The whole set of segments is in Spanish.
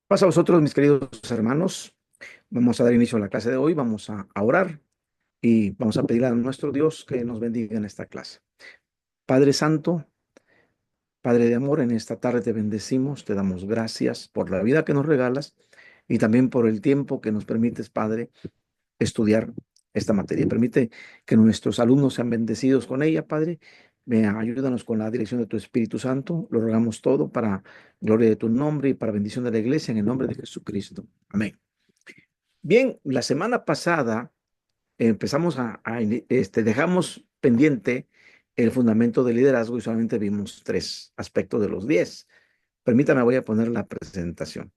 Pasa a vosotros, mis queridos hermanos. Vamos a dar inicio a la clase de hoy. Vamos a orar y vamos a pedir a nuestro Dios que nos bendiga en esta clase. Padre Santo, Padre de amor, en esta tarde te bendecimos, te damos gracias por la vida que nos regalas y también por el tiempo que nos permites, Padre, estudiar esta materia. Permite que nuestros alumnos sean bendecidos con ella, Padre. Ayúdanos con la dirección de tu Espíritu Santo. Lo rogamos todo para gloria de tu nombre y para bendición de la iglesia en el nombre de Jesucristo. Amén. Bien, la semana pasada empezamos dejamos pendiente el fundamento del liderazgo y solamente vimos 3 aspectos de los 10. Permítame, voy a poner la presentación.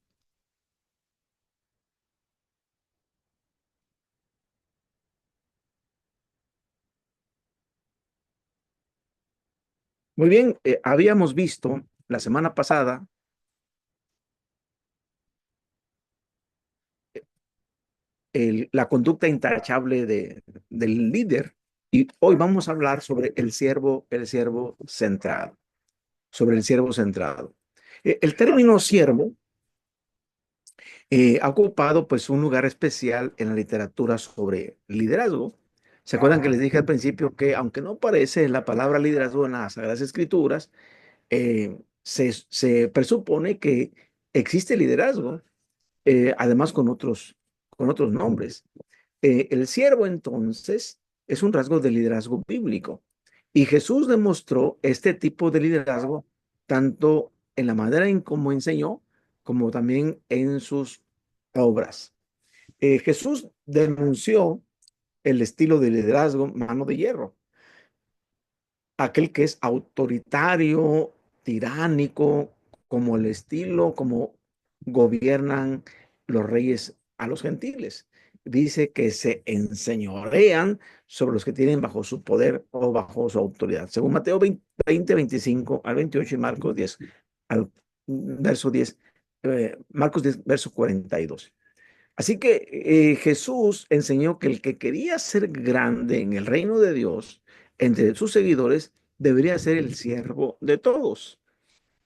Muy bien, habíamos visto la semana pasada la conducta intachable del líder y hoy vamos a hablar sobre el siervo centrado, sobre el siervo centrado. El término siervo ha ocupado pues un lugar especial en la literatura sobre liderazgo. ¿Se acuerdan que les dije al principio que aunque no aparece la palabra liderazgo en las Sagradas Escrituras, se presupone que existe liderazgo, además con otros nombres? El siervo entonces es un rasgo de liderazgo bíblico y Jesús demostró este tipo de liderazgo tanto en la manera en cómo enseñó como también en sus obras. Jesús denunció el estilo de liderazgo mano de hierro, aquel que es autoritario, tiránico, como el estilo, como gobiernan los reyes a los gentiles. Dice que se enseñorean sobre los que tienen bajo su poder o bajo su autoridad. Según Mateo 20, 25 al 28 y Marcos 10, al verso 10, Marcos 10, verso 42. Así que Jesús enseñó que el que quería ser grande en el reino de Dios, entre sus seguidores, debería ser el siervo de todos.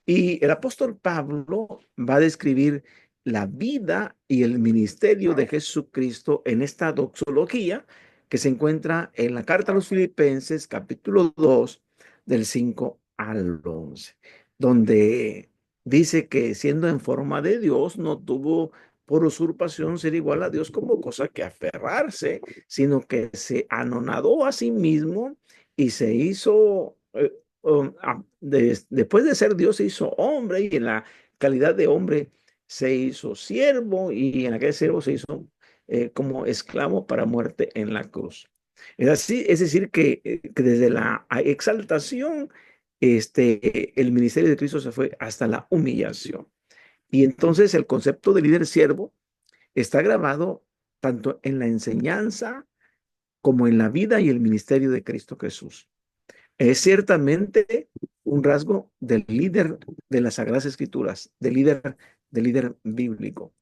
Y el apóstol Pablo va a describir la vida y el ministerio de Jesucristo en esta doxología que se encuentra en la carta a los Filipenses, capítulo 2, del 5 al 11, donde dice que siendo en forma de Dios, no tuvo por usurpación ser igual a Dios como cosa que aferrarse, sino que se anonadó a sí mismo y se hizo después de ser Dios se hizo hombre y en la calidad de hombre se hizo siervo y en aquel siervo se hizo como esclavo para muerte en la cruz. Es así, es decir, que desde la exaltación, el ministerio de Cristo se fue hasta la humillación. Y entonces el concepto de líder siervo está grabado tanto en la enseñanza como en la vida y el ministerio de Cristo Jesús. Es ciertamente un rasgo del líder de las Sagradas Escrituras, del líder bíblico.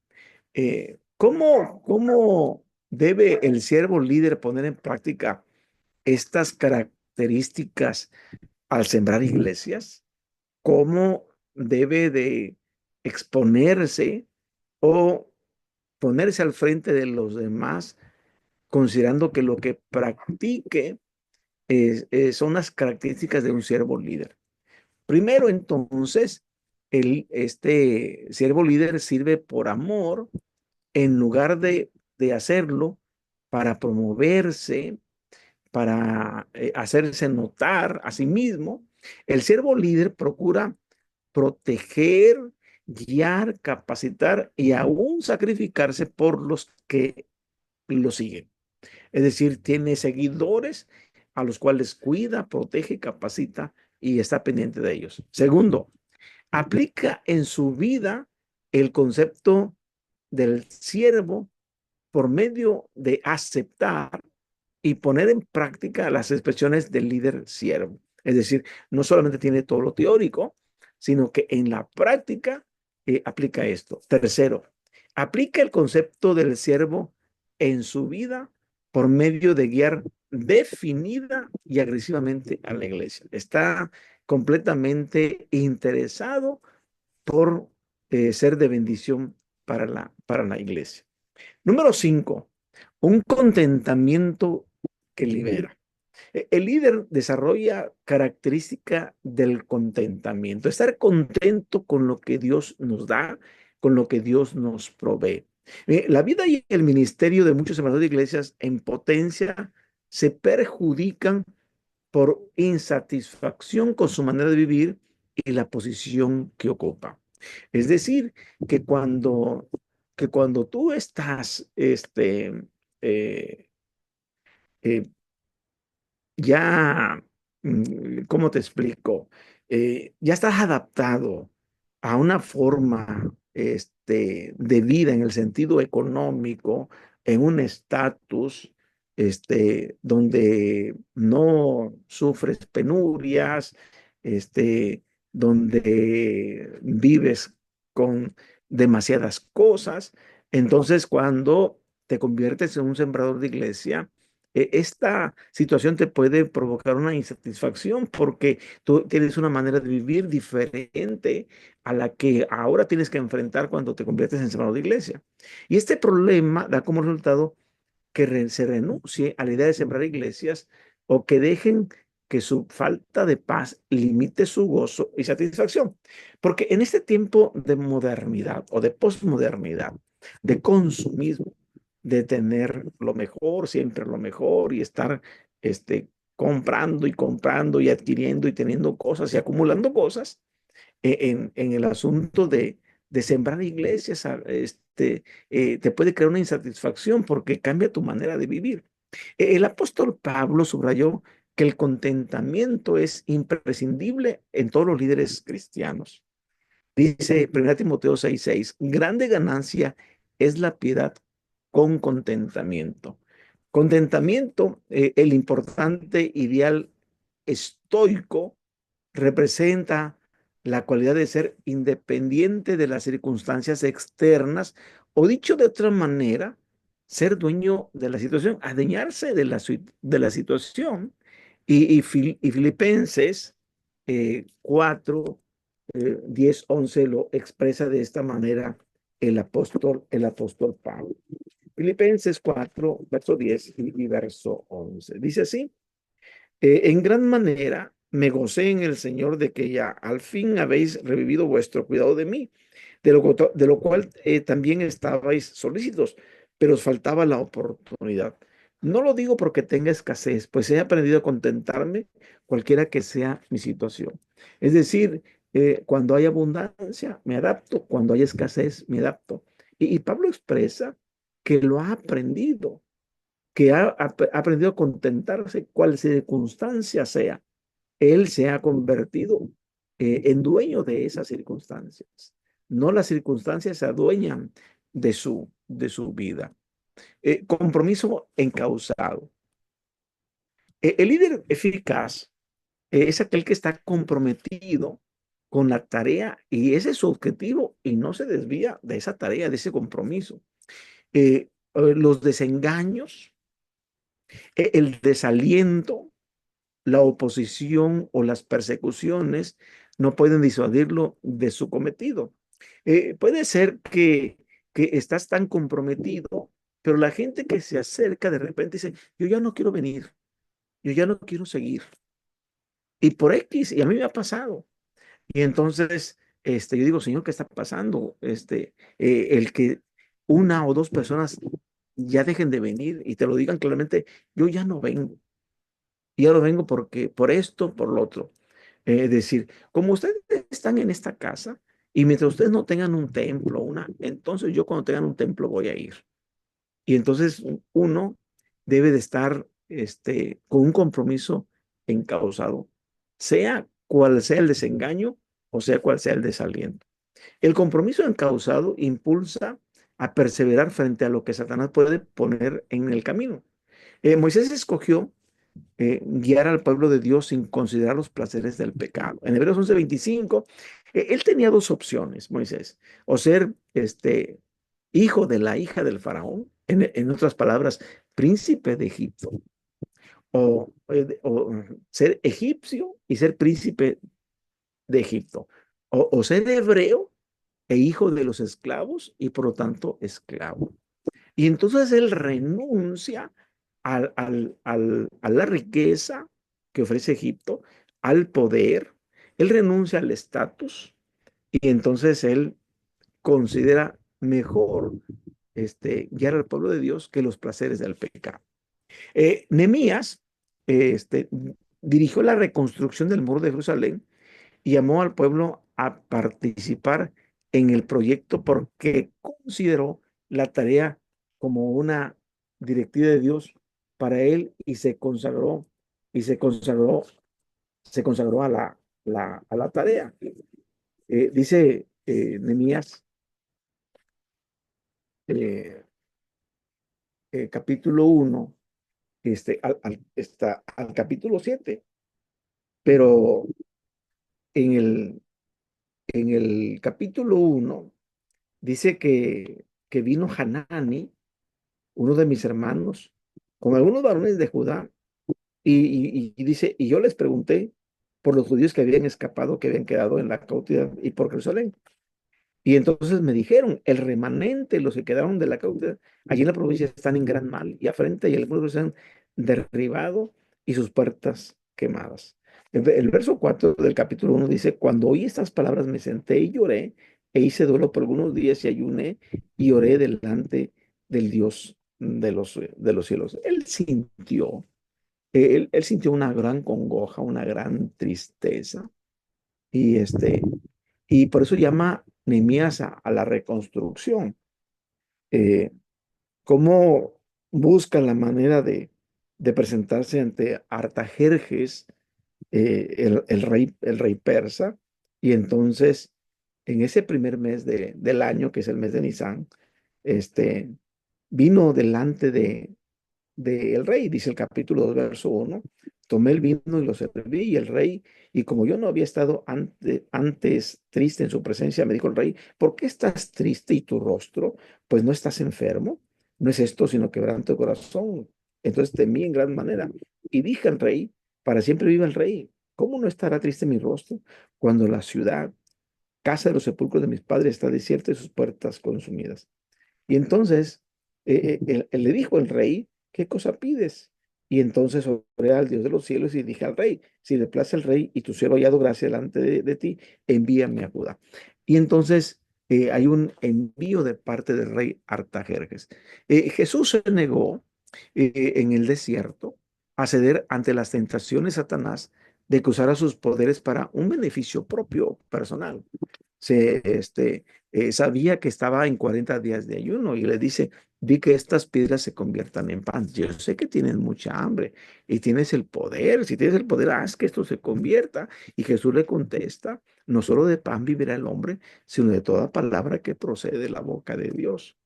¿Cómo debe el siervo líder poner en práctica estas características al sembrar iglesias? ¿Cómo debe de exponerse o ponerse al frente de los demás, considerando que lo que practique son las características de un siervo líder? Primero, entonces, este siervo líder sirve por amor en lugar de hacerlo para promoverse, para hacerse notar a sí mismo. El siervo líder procura proteger, guiar, capacitar y aún sacrificarse por los que lo siguen. Es decir, tiene seguidores a los cuales cuida, protege, capacita y está pendiente de ellos. Segundo, aplica en su vida el concepto del siervo por medio de aceptar y poner en práctica las expresiones del líder siervo. Es decir, no solamente tiene todo lo teórico, sino que en la práctica aplica esto. Tercero, aplica el concepto del siervo en su vida por medio de guiar definida y agresivamente a la iglesia. Está completamente interesado por ser de bendición para la iglesia. Número 5, un contentamiento que libera. El líder desarrolla característica del contentamiento, estar contento con lo que Dios nos da, con lo que Dios nos provee. La vida y el ministerio de muchos hermanos de iglesias en potencia se perjudican por insatisfacción con su manera de vivir y la posición que ocupa. Es decir, que cuando, que cuando tú estás eh, eh, ya, ¿cómo te explico? Ya estás adaptado a una forma de vida en el sentido económico, en un estatus donde no sufres penurias, donde vives con demasiadas cosas. Entonces, cuando te conviertes en un sembrador de iglesia, esta situación te puede provocar una insatisfacción porque tú tienes una manera de vivir diferente a la que ahora tienes que enfrentar cuando te conviertes en hermano de iglesia. Y este problema da como resultado que se renuncie a la idea de sembrar iglesias o que dejen que su falta de paz limite su gozo y satisfacción. Porque en este tiempo de modernidad o de posmodernidad, de consumismo, de tener lo mejor, siempre lo mejor y estar comprando y adquiriendo y teniendo cosas y acumulando cosas, en el asunto de sembrar iglesias, te puede crear una insatisfacción porque cambia tu manera de vivir. El apóstol Pablo subrayó que el contentamiento es imprescindible en todos los líderes cristianos. Dice 1 Timoteo 6:6, grande ganancia es la piedad con contentamiento. Contentamiento, el importante ideal estoico, representa la cualidad de ser independiente de las circunstancias externas, o dicho de otra manera, ser dueño de la situación, adueñarse de la situación. Y Filipenses 4, 10, 11 lo expresa de esta manera el apóstol Pablo. Filipenses 4, verso 10 y verso 11. Dice así, en gran manera me gocé en el Señor de que ya al fin habéis revivido vuestro cuidado de mí, de lo cual también estabais solícitos, pero os faltaba la oportunidad. No lo digo porque tenga escasez, pues he aprendido a contentarme cualquiera que sea mi situación. Es decir, cuando hay abundancia, me adapto, cuando hay escasez, me adapto. Y Pablo expresa que lo ha aprendido, que ha aprendido a contentarse cual circunstancia sea. Él se ha convertido en dueño de esas circunstancias. No las circunstancias se adueñan de su vida. Compromiso encausado. El líder eficaz es aquel que está comprometido con la tarea y ese es su objetivo y no se desvía de esa tarea, de ese compromiso. Los desengaños, el desaliento, la oposición o las persecuciones no pueden disuadirlo de su cometido. Puede ser que estás tan comprometido, pero la gente que se acerca de repente dice, yo ya no quiero venir, yo ya no quiero seguir. Y por X, y a mí me ha pasado. Y entonces, yo digo, Señor, ¿qué está pasando? El que una o dos personas ya dejen de venir y te lo digan claramente, yo ya no vengo. Y ahora vengo porque, por esto, por lo otro. Es decir, como ustedes están en esta casa y mientras ustedes no tengan un templo, entonces yo cuando tengan un templo voy a ir. Y entonces uno debe de estar con un compromiso encauzado, sea cual sea el desengaño o sea cual sea el desaliento. El compromiso encauzado impulsa a perseverar frente a lo que Satanás puede poner en el camino. Moisés escogió guiar al pueblo de Dios sin considerar los placeres del pecado. En Hebreos 11:25, él tenía dos opciones, Moisés, o ser hijo de la hija del faraón, en otras palabras, príncipe de Egipto, o ser egipcio y ser príncipe de Egipto, o ser hebreo e hijo de los esclavos y por lo tanto esclavo. Y entonces él renuncia a la riqueza que ofrece Egipto, al poder, él renuncia al estatus y entonces él considera mejor guiar al pueblo de Dios que los placeres del pecado. Nehemías dirigió la reconstrucción del muro de Jerusalén y llamó al pueblo a participar en el proyecto porque consideró la tarea como una directiva de Dios para él y se consagró a a la tarea. Dice Nehemías, eh, capítulo 1, al capítulo 7, pero en en el capítulo 1 dice que vino Hanani, uno de mis hermanos, con algunos varones de Judá, y dice, y yo les pregunté por los judíos que habían escapado, que habían quedado en la cautividad y por Jerusalén. Y entonces me dijeron, el remanente, los que quedaron de la cautividad, allí en la provincia están en gran mal, y afrenta, y algunos se han derribado y sus puertas quemadas. El verso 4 del capítulo 1 dice, cuando oí estas palabras me senté y lloré, e hice duelo por algunos días y ayuné y oré delante del Dios de los cielos. Él sintió una gran congoja, una gran tristeza, y y por eso llama Nehemías a la reconstrucción. Eh, Cómo busca la manera de presentarse ante Artajerjes, el rey persa, y entonces en ese primer mes del año, que es el mes de Nisan, este, vino delante del rey, dice el capítulo 2 verso 1, tomé el vino y lo serví, y el rey, y como yo no había estado antes triste en su presencia, me dijo el rey, ¿por qué estás triste y tu rostro? Pues no estás enfermo, no es esto, sino quebranto de corazón. Entonces temí en gran manera, y dije al rey, para siempre viva el rey, ¿cómo no estará triste mi rostro cuando la ciudad, casa de los sepulcros de mis padres, está desierta y sus puertas consumidas? Y entonces él le dijo al rey, ¿qué cosa pides? Y entonces oré al Dios de los cielos y dije al rey, si le place al rey y tu siervo hallado gracia delante de ti, envíame a Judá. Y entonces hay un envío de parte del rey Artajerjes. Jesús se negó en el desierto a ceder ante las tentaciones de Satanás de que usara sus poderes para un beneficio propio personal. Sabía que estaba en 40 días de ayuno y le dice, di que estas piedras se conviertan en pan. Yo sé que tienen mucha hambre y tienes el poder. Si tienes el poder, haz que esto se convierta. Y Jesús le contesta, no solo de pan vivirá el hombre, sino de toda palabra que procede de la boca de Dios.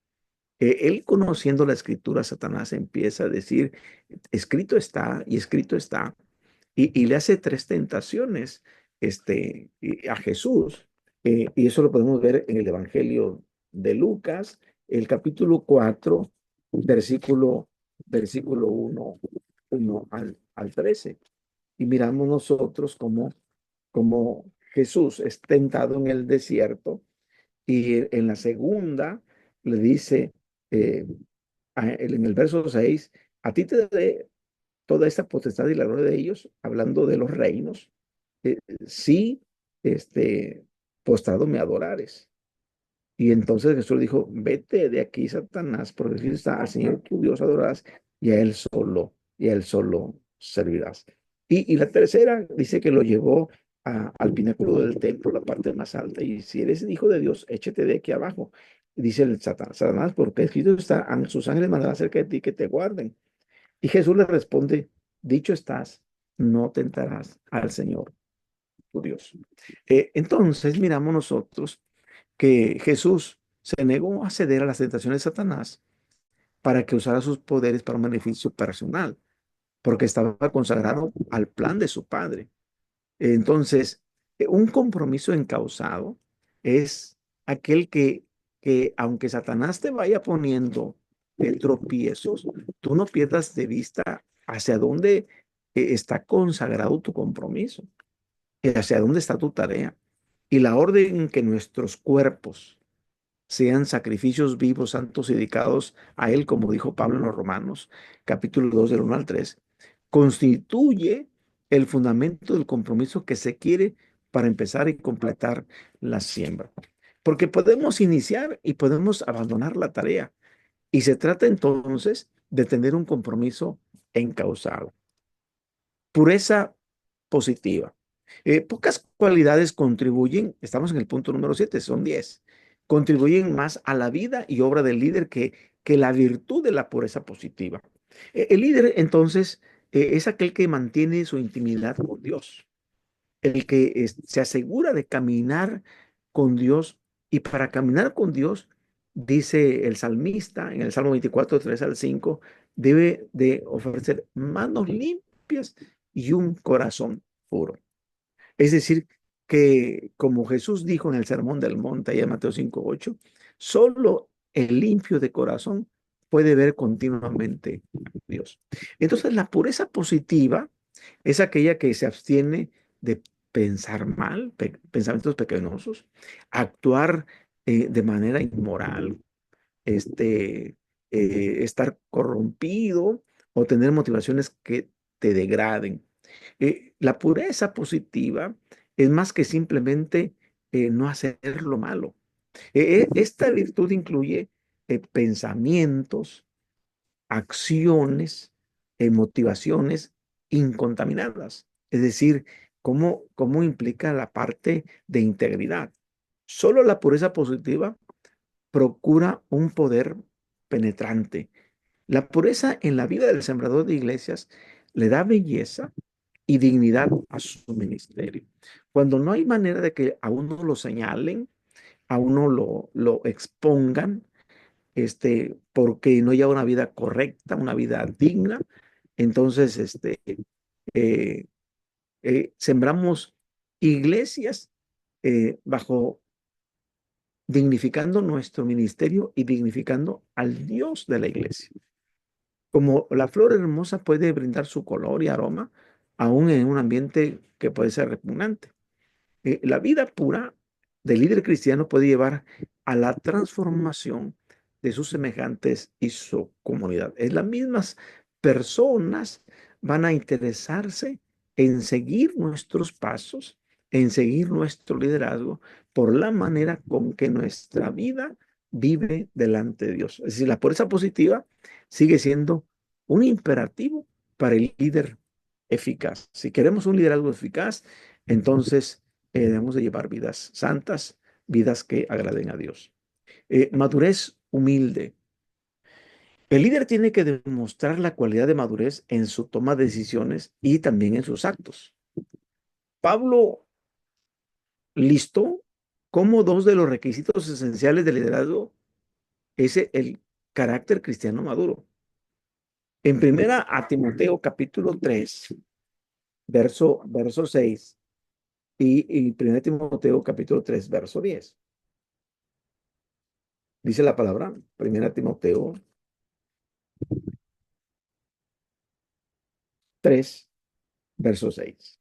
Él conociendo la escritura, Satanás empieza a decir, escrito está y escrito está, y le hace tres tentaciones a Jesús. Y eso lo podemos ver en el Evangelio de Lucas, el capítulo 4 versículo uno al 13. Y miramos nosotros como Jesús es tentado en el desierto y en la segunda le dice en el verso 6, a ti te daré toda esta potestad y la gloria de ellos, hablando de los reinos, si postrado me adorares. Y entonces Jesús dijo, vete de aquí, Satanás, porque aquí está al Señor tu Dios adorarás y a Él solo servirás. Y la tercera dice que lo llevó al pináculo del templo, la parte más alta. Y si eres el hijo de Dios, échate de aquí abajo. Dice el Satanás, porque escrito está, sus ángeles mandarán cerca de ti que te guarden. Y Jesús le responde, dicho estás, no tentarás al Señor tu Dios. Entonces miramos nosotros que Jesús se negó a ceder a las tentaciones de Satanás para que usara sus poderes para un beneficio personal, porque estaba consagrado al plan de su Padre. Entonces, un compromiso encausado es aquel que aunque Satanás te vaya poniendo tropiezos, tú no pierdas de vista hacia dónde está consagrado tu compromiso, hacia dónde está tu tarea. y la orden en que nuestros cuerpos sean sacrificios vivos, santos y dedicados a Él, como dijo Pablo en los Romanos, capítulo 2 del 1 al 3, constituye el fundamento del compromiso que se quiere para empezar y completar la siembra. Porque podemos iniciar y podemos abandonar la tarea. Y se trata entonces de tener un compromiso encausado. Pureza positiva. Pocas cualidades contribuyen, estamos en el punto número 7, son 10, contribuyen más a la vida y obra del líder que la virtud de la pureza positiva. El líder entonces es aquel que mantiene su intimidad con Dios, el que se asegura de caminar con Dios, y para caminar con Dios, dice el salmista en el Salmo 24, 3 al 5, debe de ofrecer manos limpias y un corazón puro. Es decir, que como Jesús dijo en el Sermón del Monte, allá en Mateo 5, 8, solo el limpio de corazón puede ver continuamente a Dios. Entonces, la pureza positiva es aquella que se abstiene de pensar mal, pensamientos pecaminosos, actuar de manera inmoral, este, estar corrompido o tener motivaciones que te degraden. La pureza positiva es más que simplemente no hacer lo malo. Esta virtud incluye pensamientos, acciones, motivaciones incontaminadas. Es decir, cómo implica la parte de integridad. Solo la pureza positiva procura un poder penetrante. La pureza en la vida del sembrador de iglesias le da belleza y dignidad a su ministerio. Cuando no hay manera de que a uno lo señalen, a uno lo expongan, porque no lleva una vida correcta, una vida digna, entonces eh, sembramos iglesias bajo dignificando nuestro ministerio y dignificando al Dios de la iglesia. Como la flor hermosa puede brindar su color y aroma, aún en un ambiente que puede ser repugnante. La vida pura del líder cristiano puede llevar a la transformación de sus semejantes y su comunidad. Es las mismas personas van a interesarse en seguir nuestros pasos, en seguir nuestro liderazgo por la manera con que nuestra vida vive delante de Dios. Es decir, la pureza positiva sigue siendo un imperativo para el líder eficaz. Si queremos un liderazgo eficaz, entonces debemos de llevar vidas santas, vidas que agraden a Dios. Madurez humilde. El líder tiene que demostrar la cualidad de madurez en su toma de decisiones y también en sus actos. Pablo listó como dos de los requisitos esenciales del liderazgo es el carácter cristiano maduro. En primera a Timoteo capítulo 3, verso 6 y primera Timoteo capítulo 3, verso 10. Dice la palabra, primera Timoteo 3, verso 6.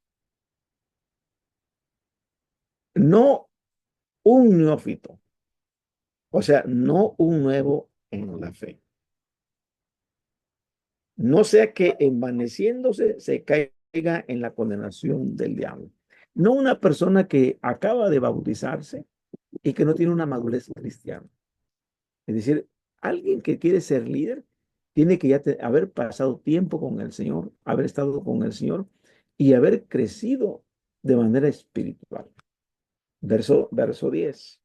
No un neófito, o sea, no un nuevo en la fe. No sea que envaneciéndose se caiga en la condenación del diablo. No una persona que acaba de bautizarse y que no tiene una madurez cristiana. Es decir, alguien que quiere ser líder tiene que ya haber pasado tiempo con el Señor, haber estado con el Señor y haber crecido de manera espiritual. Verso 10.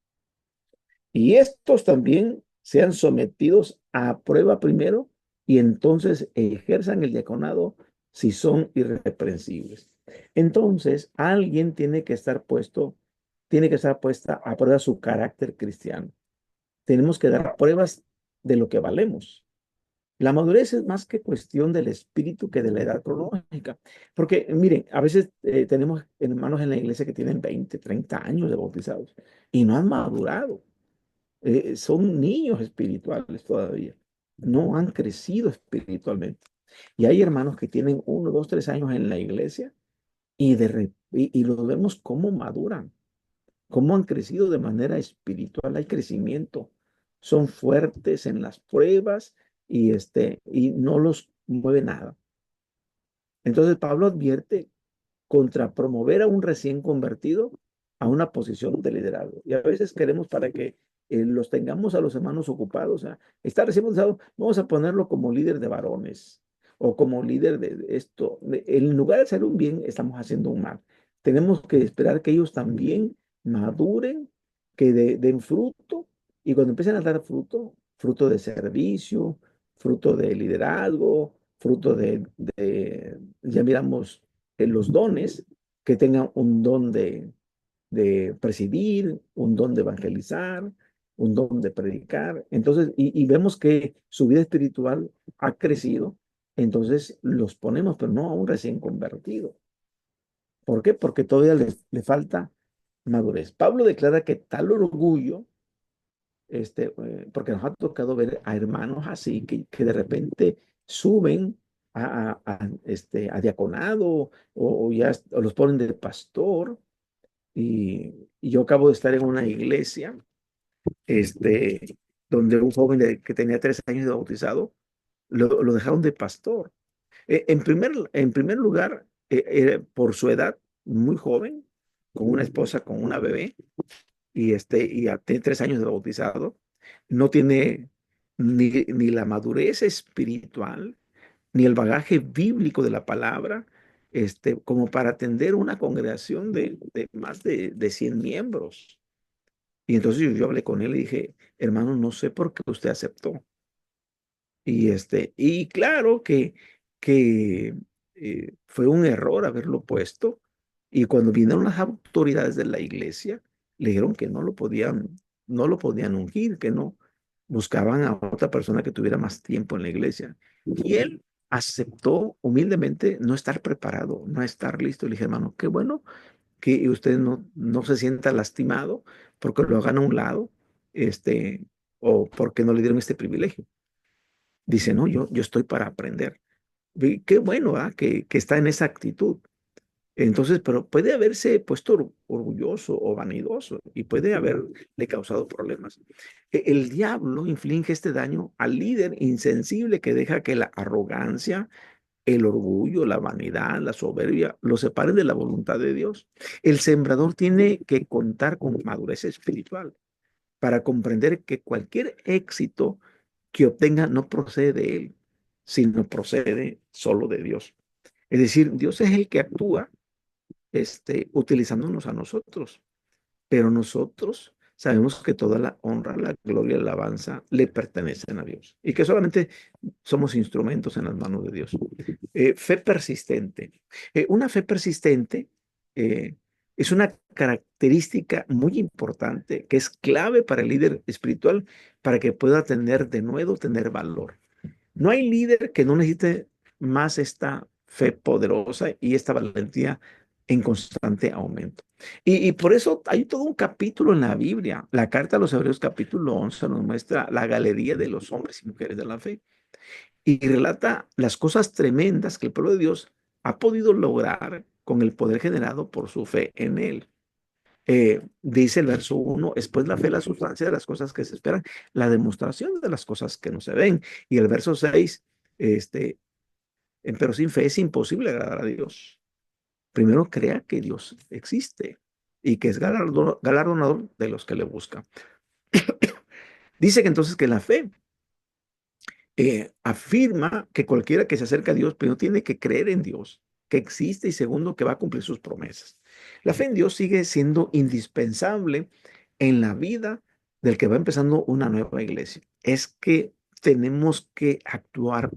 Y estos también sean sometidos a prueba primero y entonces ejerzan el diaconado si son irreprensibles. Entonces, alguien tiene que estar puesta a prueba su carácter cristiano. Tenemos que dar pruebas de lo que valemos. La madurez es más que cuestión del espíritu que de la edad cronológica. Porque, miren, a veces tenemos hermanos en la iglesia que tienen 20, 30 años de bautizados y no han madurado. Son niños espirituales todavía. No han crecido espiritualmente. Y hay hermanos que tienen 1, 2, 3 años en la iglesia y los vemos cómo maduran, cómo han crecido de manera espiritual. Hay crecimiento, son fuertes en las pruebas y no los mueve nada. Entonces Pablo advierte contra promover a un recién convertido a una posición de liderazgo. Y a veces queremos para que los tengamos a los hermanos ocupados. O sea, está recién bautizado, vamos a ponerlo como líder de varones o como líder de esto. En lugar de hacer un bien, estamos haciendo un mal. Tenemos que esperar que ellos también maduren, que den fruto y cuando empiecen a dar fruto, fruto de servicio, fruto de liderazgo, fruto ya miramos los dones, que tengan un don de presidir, un don de evangelizar, un don de predicar. Entonces, y vemos que su vida espiritual ha crecido, entonces los ponemos, pero no a un recién convertido. ¿Por qué? Porque todavía le falta madurez. Pablo declara que tal orgullo, porque nos ha tocado ver a hermanos así que de repente suben a diaconado o los ponen de pastor. Y yo acabo de estar en una iglesia donde un joven que tenía 3 años de bautizado lo dejaron de pastor. En primer lugar, por su edad, muy joven, con una esposa, con una bebé, y tiene 3 años de bautizado, no tiene ni la madurez espiritual, ni el bagaje bíblico de la palabra, como para atender una congregación de más de 100 miembros. Y entonces yo hablé con él y dije, hermano, no sé por qué usted aceptó. Y claro que fue un error haberlo puesto. Y cuando vinieron las autoridades de la iglesia, le dijeron que no lo podían ungir, que no buscaban a otra persona que tuviera más tiempo en la iglesia. Y él aceptó humildemente no estar preparado, no estar listo. Le dije, hermano, qué bueno que usted no se sienta lastimado porque lo hagan a un lado, este, o porque no le dieron este privilegio. Dice, no, yo estoy para aprender. Y qué bueno, ¿ah? Que está en esa actitud. Entonces, pero puede haberse puesto orgulloso o vanidoso y puede haberle causado problemas. El diablo inflige este daño al líder insensible que deja que la arrogancia, el orgullo, la vanidad, la soberbia lo separen de la voluntad de Dios. El sembrador tiene que contar con madurez espiritual para comprender que cualquier éxito que obtenga no procede de él, sino procede solo de Dios. Es decir, Dios es el que actúa, utilizándonos a nosotros, pero nosotros sabemos que toda la honra, la gloria y la alabanza le pertenecen a Dios y que solamente somos instrumentos en las manos de Dios. Fe persistente. Una fe persistente eh, es una característica muy importante que es clave para el líder espiritual para que pueda tener valor. No hay líder que no necesite más esta fe poderosa y esta valentía en constante aumento. Y por eso hay todo un capítulo en la Biblia. La carta a los Hebreos capítulo 11 nos muestra la galería de los hombres y mujeres de la fe y relata las cosas tremendas que el pueblo de Dios ha podido lograr con el poder generado por su fe en él. Dice el verso 1, es pues la fe la sustancia de las cosas que se esperan, la demostración de las cosas que no se ven. Y el verso 6, pero sin fe es imposible agradar a Dios. Primero crea que Dios existe y que es galardonador de los que le buscan. Dice que entonces que la fe afirma que cualquiera que se acerca a Dios, pero tiene que creer en Dios, que existe y segundo, que va a cumplir sus promesas. La fe en Dios sigue siendo indispensable en la vida del que va empezando una nueva iglesia. Es que tenemos que actuar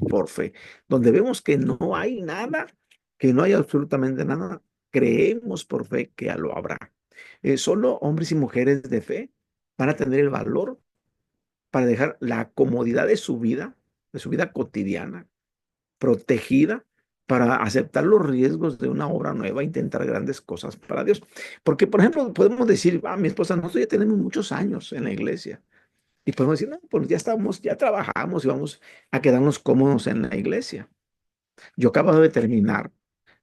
por fe. Donde vemos que no hay nada, que no hay absolutamente nada, creemos por fe que ya lo habrá. Solo hombres y mujeres de fe van a tener el valor para dejar la comodidad de su vida cotidiana, protegida, para aceptar los riesgos de una obra nueva, e intentar grandes cosas para Dios. Porque, por ejemplo, podemos decir, mi esposa, nosotros ya tenemos muchos años en la iglesia. Y podemos decir, no, pues ya trabajamos y vamos a quedarnos cómodos en la iglesia. Yo acabo de terminar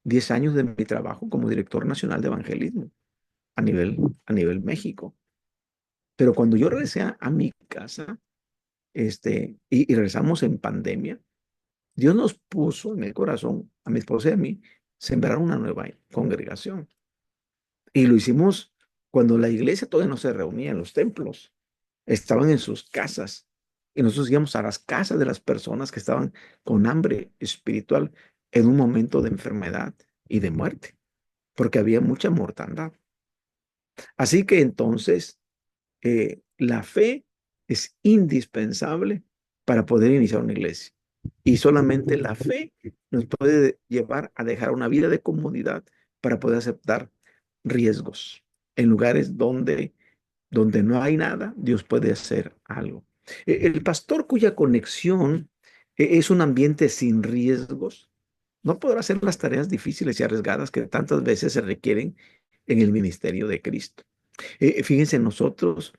10 años de mi trabajo como director nacional de evangelismo. a nivel México. Pero cuando yo regresé a mi casa, y regresamos en pandemia, Dios nos puso en el corazón, a mi esposa y a mí, sembrar una nueva congregación. Y lo hicimos cuando la iglesia todavía no se reunía en los templos, estaban en sus casas. Y nosotros íbamos a las casas de las personas que estaban con hambre espiritual en un momento de enfermedad y de muerte, porque había mucha mortandad. Así que entonces la fe es indispensable para poder iniciar una iglesia. Y solamente la fe nos puede llevar a dejar una vida de comodidad para poder aceptar riesgos en lugares donde no hay nada. Dios puede hacer algo. El pastor cuya conexión es un ambiente sin riesgos no podrá hacer las tareas difíciles y arriesgadas que tantas veces se requieren en el ministerio de Cristo. Fíjense nosotros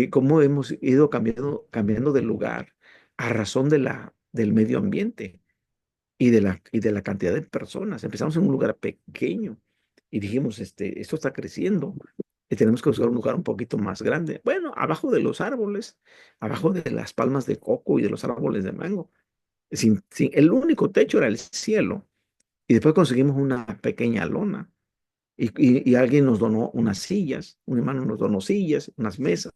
cómo hemos ido cambiando de lugar a razón del medio ambiente y de la cantidad de personas. Empezamos en un lugar pequeño y dijimos, esto está creciendo y tenemos que buscar un lugar un poquito más grande. Bueno, abajo de los árboles, abajo de las palmas de coco y de los árboles de mango. El único techo era el cielo y después conseguimos una pequeña lona. Y alguien nos donó unas sillas, un hermano nos donó sillas, unas mesas,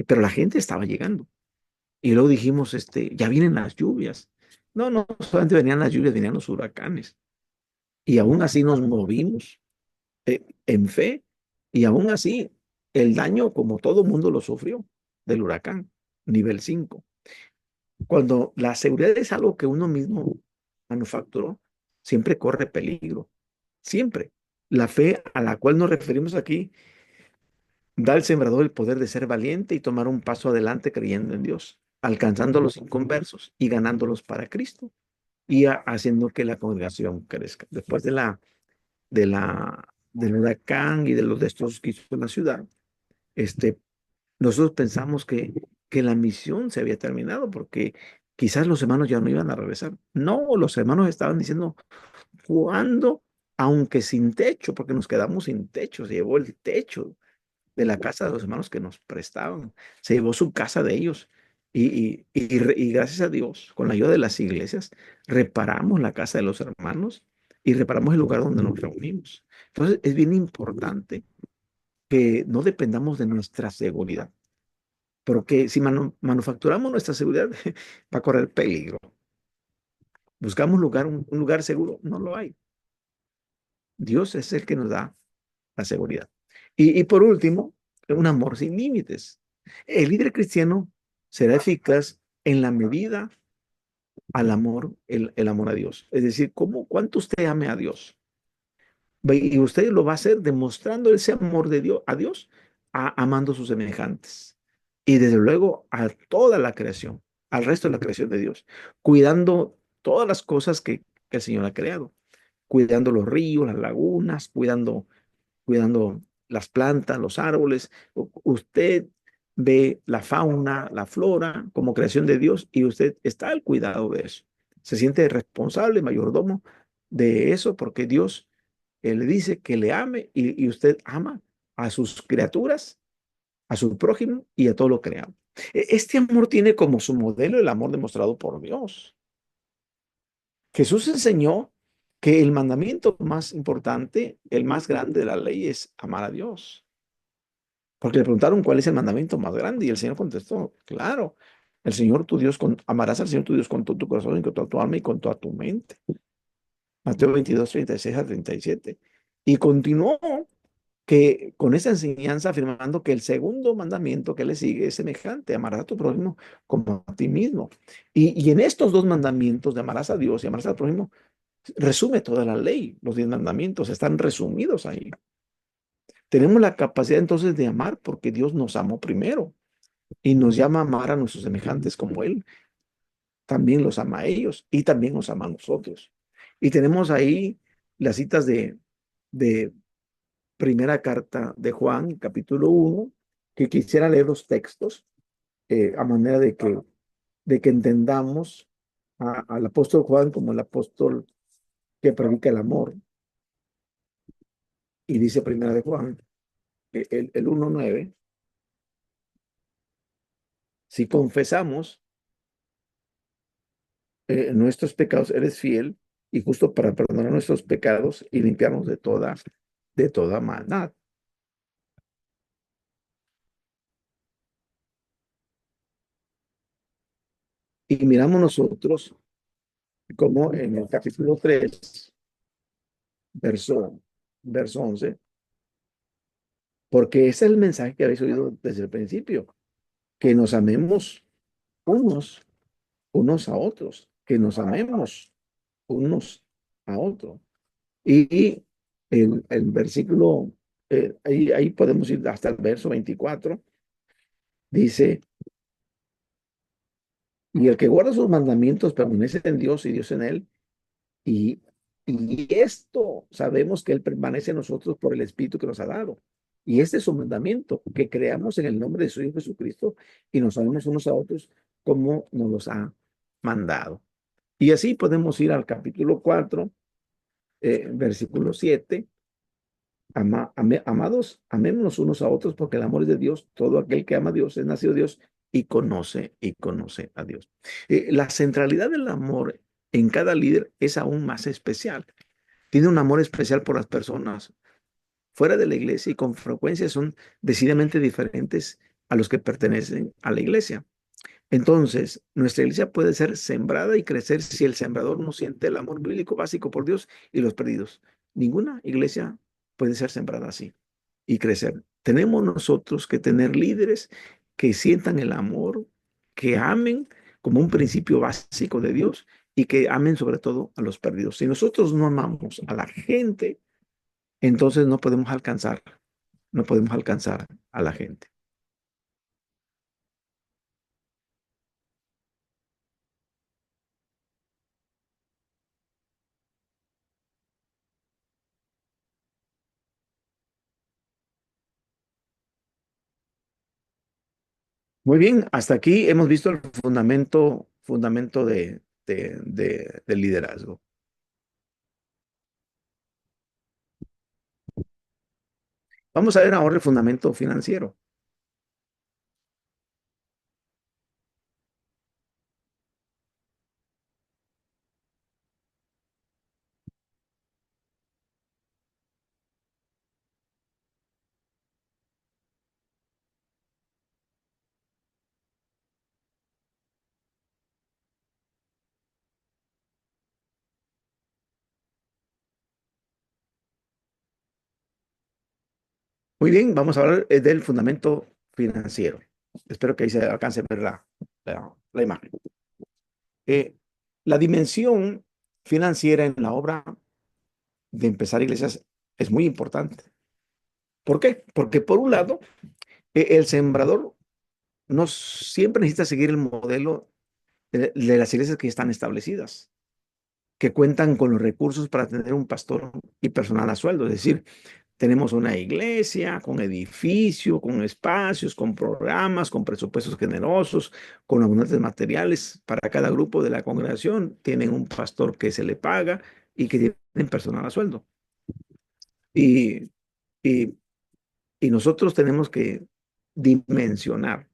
pero la gente estaba llegando. Y luego dijimos, ya vienen las lluvias. No, no solamente venían las lluvias, venían los huracanes. Y aún así nos movimos en fe. Y aún así, el daño, como todo mundo lo sufrió, del huracán, nivel 5. Cuando la seguridad es algo que uno mismo manufacturó, siempre corre peligro. Siempre. La fe a la cual nos referimos aquí da al sembrador el poder de ser valiente y tomar un paso adelante creyendo en Dios, alcanzando a los inconversos y ganándolos para Cristo y haciendo que la congregación crezca. Después del huracán y de los destrozos que hizo en la ciudad, este, nosotros pensamos que la misión se había terminado porque quizás los hermanos ya no iban a regresar. No, los hermanos estaban diciendo, ¿cuándo? Aunque sin techo, porque nos quedamos sin techo, se llevó el techo de la casa de los hermanos que nos prestaban. Se llevó su casa de ellos. Y gracias a Dios, con la ayuda de las iglesias, reparamos la casa de los hermanos y reparamos el lugar donde nos reunimos. Entonces, es bien importante que no dependamos de nuestra seguridad, porque si manufacturamos nuestra seguridad, va a correr peligro. Buscamos un lugar seguro, no lo hay. Dios es el que nos da la seguridad. Y por último, un amor sin límites. El líder cristiano será eficaz en la medida al amor, el amor a Dios. Es decir, cuánto usted ame a Dios. Y usted lo va a hacer demostrando ese amor de Dios a Dios, amando a sus semejantes. Y desde luego a toda la creación, al resto de la creación de Dios, cuidando todas las cosas que el Señor ha creado, cuidando los ríos, las lagunas, cuidando las plantas, los árboles. Usted ve la fauna, la flora como creación de Dios y usted está al cuidado de eso. Se siente responsable, mayordomo de eso porque Dios le dice que le ame y usted ama a sus criaturas, a su prójimo y a todo lo creado. Este amor tiene como su modelo el amor demostrado por Dios. Jesús enseñó que el mandamiento más importante, el más grande de la ley es amar a Dios. Porque le preguntaron cuál es el mandamiento más grande y el Señor contestó, claro, el Señor tu Dios, amarás al Señor tu Dios con todo tu corazón y con toda tu alma y con toda tu mente. Mateo 22, 36 a 37. Y continuó que con esa enseñanza afirmando que el segundo mandamiento que le sigue es semejante, amarás a tu prójimo como a ti mismo. Y en estos dos mandamientos de amarás a Dios y amarás al prójimo, resume toda la ley. Los 10 mandamientos están resumidos ahí. Tenemos la capacidad entonces de amar porque Dios nos amó primero y nos llama a amar a nuestros semejantes como Él. También los ama a ellos y también nos ama a nosotros. Y tenemos ahí las citas de primera carta de Juan, capítulo 1, que quisiera leer los textos a manera de que entendamos al apóstol Juan como el apóstol que predica el amor. Y dice primera de Juan. el 1:9, si confesamos nuestros pecados, eres fiel y justo para perdonar nuestros pecados y limpiarnos de toda maldad. Y miramos nosotros como en el capítulo 3 verso, verso 11, porque ese es el mensaje que habéis oído desde el principio, que nos amemos unos, unos a otros, que nos amemos unos a otros. Y el versículo, ahí podemos ir hasta el verso 24, dice, y el que guarda sus mandamientos permanece en Dios y Dios en él. Y, y esto sabemos que Él permanece en nosotros por el Espíritu que nos ha dado. Y este es su mandamiento, que creamos en el nombre de su Hijo Jesucristo y nos amemos unos a otros como nos los ha mandado. Y así podemos ir al capítulo 4, versículo 7. Amados, amémonos unos a otros porque el amor es de Dios. Todo aquel que ama a Dios es nacido de Dios y conoce a Dios. La centralidad del amor en cada líder es aún más especial. Tiene un amor especial por las personas fuera de la iglesia y con frecuencia son decididamente diferentes a los que pertenecen a la iglesia. Entonces, nuestra iglesia puede ser sembrada y crecer si el sembrador no siente el amor bíblico básico por Dios y los perdidos. Ninguna iglesia puede ser sembrada así y crecer. Tenemos nosotros que tener líderes que sientan el amor, que amen como un principio básico de Dios y que amen sobre todo a los perdidos. Si nosotros no amamos a la gente, entonces no podemos alcanzar a la gente. Muy bien, hasta aquí hemos visto el fundamento del liderazgo. Vamos a ver ahora el fundamento financiero. Muy bien, vamos a hablar del fundamento financiero. Espero que ahí se alcance a ver la imagen. Eh, la dimensión financiera en la obra de empezar iglesias es muy importante. ¿Por qué? Porque por un lado, el sembrador no siempre necesita seguir el modelo de las iglesias que están establecidas, que cuentan con los recursos para tener un pastor y personal a sueldo. Es decir, tenemos una iglesia con edificio, con espacios, con programas, con presupuestos generosos, con abundantes materiales para cada grupo de la congregación. Tienen un pastor que se le paga y que tienen personal a sueldo. Y, y, y nosotros tenemos que dimensionar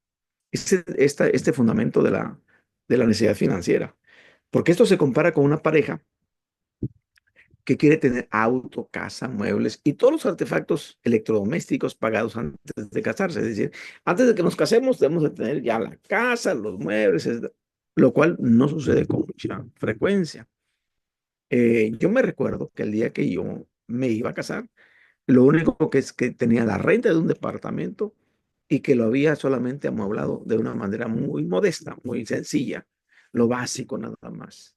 este fundamento de la necesidad financiera, porque esto se compara con una pareja que quiere tener auto, casa, muebles y todos los artefactos electrodomésticos pagados antes de casarse. Es decir, antes de que nos casemos debemos de tener ya la casa, los muebles, lo cual no sucede con mucha frecuencia. Yo me recuerdo que el día que yo me iba a casar, lo único que es que tenía la renta de un departamento y que lo había solamente amueblado de una manera muy modesta, muy sencilla, lo básico nada más.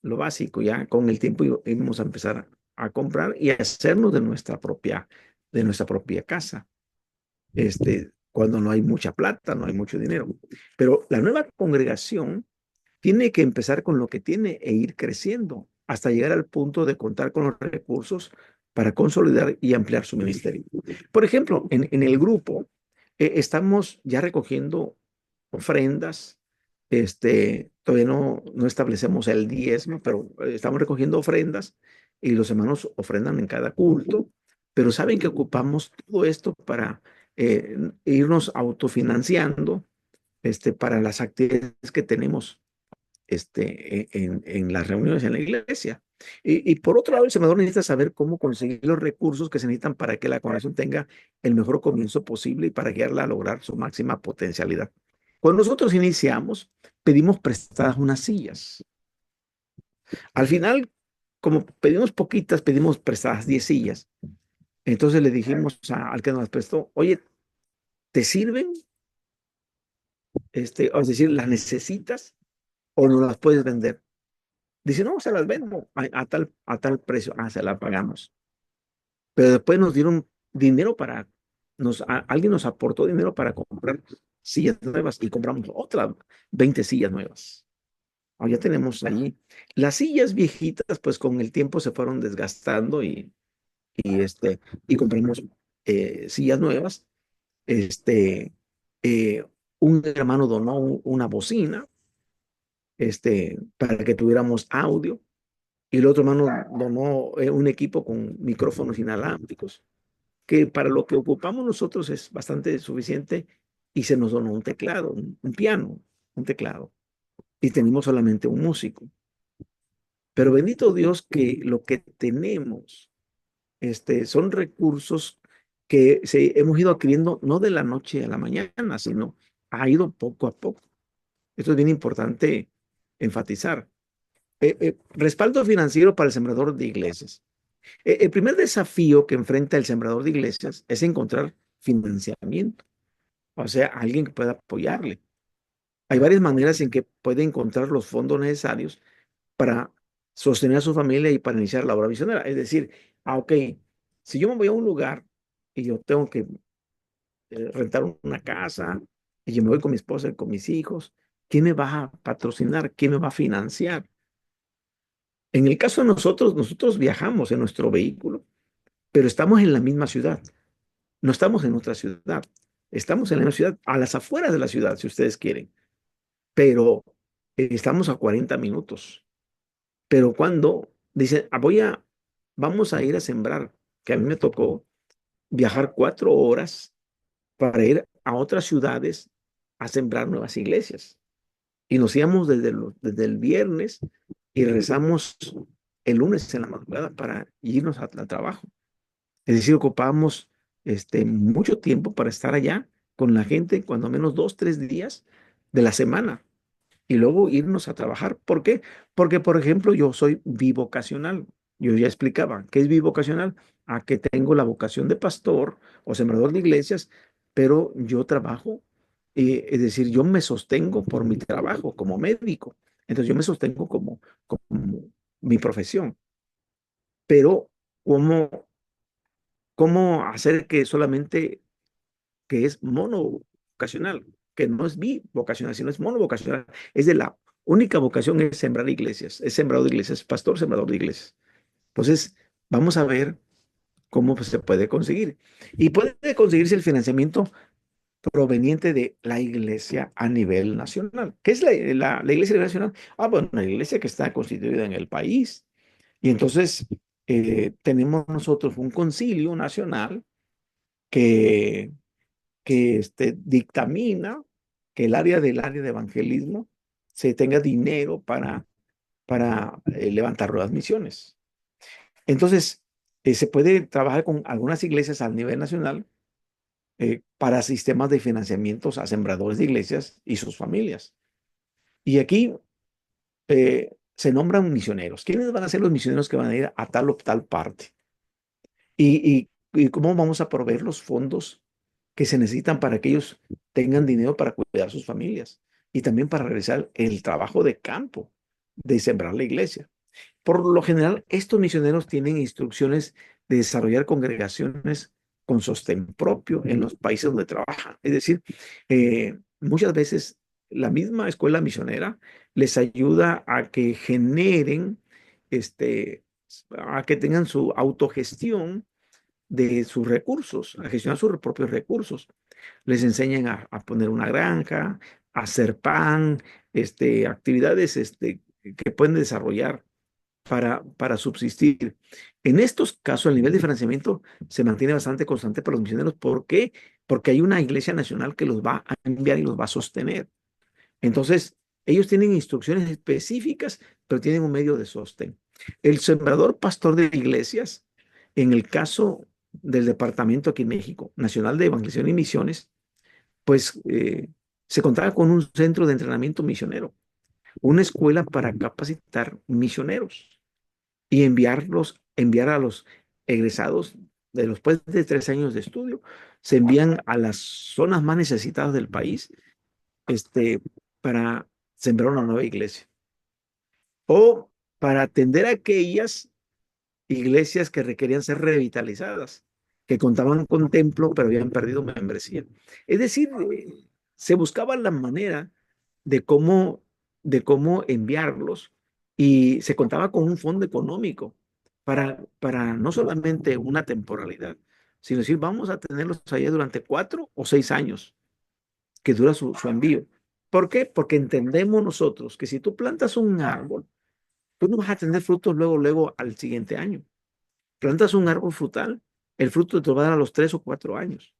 Lo básico, ya con el tiempo íbamos a empezar a comprar y a hacernos de nuestra propia casa. Cuando no hay mucha plata, no hay mucho dinero. Pero la nueva congregación tiene que empezar con lo que tiene e ir creciendo hasta llegar al punto de contar con los recursos para consolidar y ampliar su ministerio. Por ejemplo, en el grupo estamos ya recogiendo ofrendas. Todavía no establecemos el diezmo, pero estamos recogiendo ofrendas y los hermanos ofrendan en cada culto. pero saben que ocupamos todo esto para irnos autofinanciando para las actividades que tenemos en las reuniones en la iglesia. Y por otro lado, el sembrador necesita saber cómo conseguir los recursos que se necesitan para que la congregación tenga el mejor comienzo posible y para guiarla a lograr su máxima potencialidad. Cuando nosotros iniciamos, pedimos prestadas unas sillas. Al final, como pedimos poquitas, pedimos prestadas 10 sillas. Entonces le dijimos al que nos las prestó, oye, ¿te sirven? Es decir, ¿las necesitas o no las puedes vender? Dice, no, se las vendo a tal precio. Ah, se la pagamos. Pero después nos dieron dinero alguien nos aportó dinero para comprar sillas nuevas y compramos otras 20 sillas nuevas. Ya tenemos allí. Las sillas viejitas, pues con el tiempo se fueron desgastando y, este, y compramos sillas nuevas. Este, eh, un hermano donó una bocina, para que tuviéramos audio. Y el otro hermano donó un equipo con micrófonos inalámbricos, que para lo que ocupamos nosotros es bastante suficiente, y se nos donó un teclado, un piano, un teclado, y tenemos solamente un músico. Pero bendito Dios que lo que tenemos son recursos que hemos ido adquiriendo no de la noche a la mañana, sino ha ido poco a poco. Esto es bien importante enfatizar. Respaldo financiero para el sembrador de iglesias. El primer desafío que enfrenta el sembrador de iglesias es encontrar financiamiento, o sea, alguien que pueda apoyarle. Hay varias maneras en que puede encontrar los fondos necesarios para sostener a su familia y para iniciar la obra misionera. Es decir, ok, si yo me voy a un lugar y yo tengo que rentar una casa y yo me voy con mi esposa y con mis hijos, ¿quién me va a patrocinar? ¿Quién me va a financiar? En el caso de nosotros viajamos en nuestro vehículo, pero estamos en la misma ciudad. No estamos en otra ciudad. Estamos en la misma ciudad, a las afueras de la ciudad, si ustedes quieren, pero estamos a 40 minutos. Pero cuando dicen, vamos a ir a sembrar, que a mí me tocó viajar 4 horas para ir a otras ciudades a sembrar nuevas iglesias. Y nos íbamos desde el viernes y regresamos el lunes en la madrugada para irnos al trabajo. Es decir, ocupábamos mucho tiempo para estar allá con la gente, cuando menos 2, 3 días de la semana, y luego irnos a trabajar. ¿Por qué? Porque, por ejemplo, yo soy bivocacional. Yo ya explicaba qué es bivocacional, a que tengo la vocación de pastor o sembrador de iglesias, pero yo trabajo, es decir, yo me sostengo por mi trabajo como médico. Entonces yo me sostengo como mi profesión. Pero ¿cómo hacer que solamente que es monovocacional, que no es bivocacional, sino es monovocacional? Es de la única vocación es sembrar iglesias, es sembrador de iglesias, pastor sembrador de iglesias. Entonces, vamos a ver cómo pues, se puede conseguir. Y puede conseguirse el financiamiento proveniente de la iglesia a nivel nacional. ¿Qué es la iglesia a nivel nacional? Bueno, la iglesia que está constituida en el país. Y entonces tenemos nosotros un concilio nacional que dictamina que el área de evangelismo se tenga dinero para levantar nuevas misiones. Entonces, se puede trabajar con algunas iglesias a nivel nacional para sistemas de financiamientos a sembradores de iglesias y sus familias. Y aquí se nombran misioneros. ¿Quiénes van a ser los misioneros que van a ir a tal o tal parte? ¿Y cómo vamos a proveer los fondos que se necesitan para que ellos tengan dinero para cuidar sus familias y también para realizar el trabajo de campo de sembrar la iglesia? Por lo general, estos misioneros tienen instrucciones de desarrollar congregaciones con sostén propio en los países donde trabajan. Es decir, muchas veces la misma escuela misionera les ayuda a que generen, a que tengan su autogestión de sus recursos, a gestionar sus propios recursos. Les enseñan a poner una granja, a hacer pan, actividades que pueden desarrollar para subsistir. En estos casos, el nivel de financiamiento se mantiene bastante constante para los misioneros. ¿Por qué? Porque hay una iglesia nacional que los va a enviar y los va a sostener. Entonces, ellos tienen instrucciones específicas, pero tienen un medio de sostén. El sembrador pastor de iglesias, en el caso del departamento aquí en México, Nacional de Evangelización y Misiones, pues se contaba con un centro de entrenamiento misionero, una escuela para capacitar misioneros y enviar a los egresados de los después de 3 años de estudio, se envían a las zonas más necesitadas del país, este, para sembrar una nueva iglesia o para atender a aquellas iglesias que requerían ser revitalizadas, que contaban con templo, pero habían perdido membresía. Es decir, se buscaba la manera de cómo enviarlos y se contaba con un fondo económico para no solamente una temporalidad, sino decir, vamos a tenerlos allá durante 4 o 6 años que dura su envío. ¿Por qué? Porque entendemos nosotros que si tú plantas un árbol, tú no vas a tener frutos luego al siguiente año. Plantas un árbol frutal, el fruto te va a dar a los 3 o 4 años.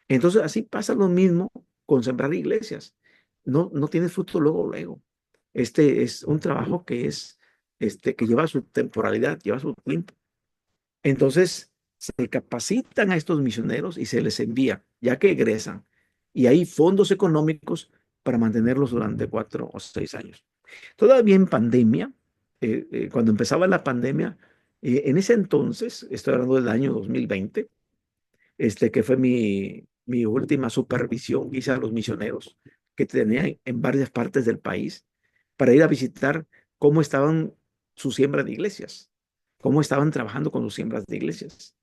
Entonces, así pasa lo mismo con sembrar iglesias. No tienes fruto luego. Este es un trabajo que lleva su temporalidad, lleva su tiempo. Entonces, se capacitan a estos misioneros y se les envía, ya que egresan. Y hay fondos económicos para mantenerlos durante 4 o 6 años. Todavía en pandemia, cuando empezaba la pandemia, en ese entonces, estoy hablando del año 2020, que fue mi última supervisión que hice a los misioneros que tenía en varias partes del país para ir a visitar cómo estaban su siembra de iglesias, cómo estaban trabajando con sus siembras de iglesias.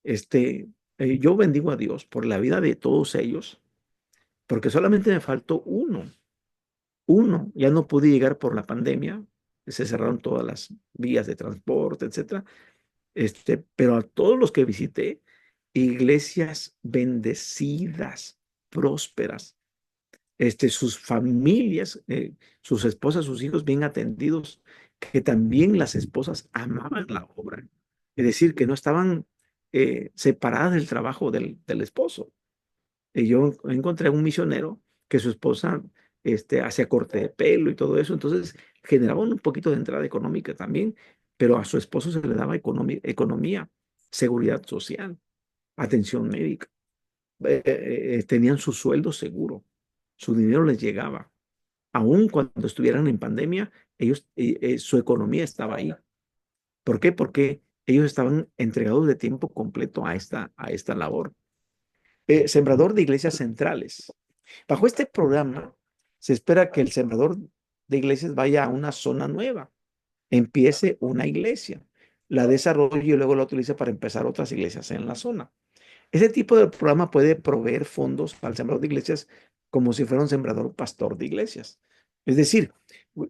Yo bendigo a Dios por la vida de todos ellos, porque solamente me faltó uno, ya no pude llegar por la pandemia, se cerraron todas las vías de transporte, etcétera. Pero a todos los que visité, iglesias bendecidas, prósperas, sus familias, sus esposas, sus hijos bien atendidos, que también las esposas amaban la obra. Es decir, que no estaban separadas del trabajo del esposo. Yo encontré un misionero que su esposa hacía corte de pelo y todo eso, entonces generaba un poquito de entrada económica también, pero a su esposo se le daba economía, seguridad social, atención médica. Tenían su sueldo seguro, su dinero les llegaba. Aun cuando estuvieran en pandemia, su economía estaba ahí. ¿Por qué? Porque ellos estaban entregados de tiempo completo a esta labor. Sembrador de iglesias centrales. Bajo este programa, se espera que el sembrador de iglesias vaya a una zona nueva, empiece una iglesia, la desarrolle y luego la utilice para empezar otras iglesias en la zona. Ese tipo de programa puede proveer fondos al sembrador de iglesias como si fuera un sembrador pastor de iglesias. Es decir,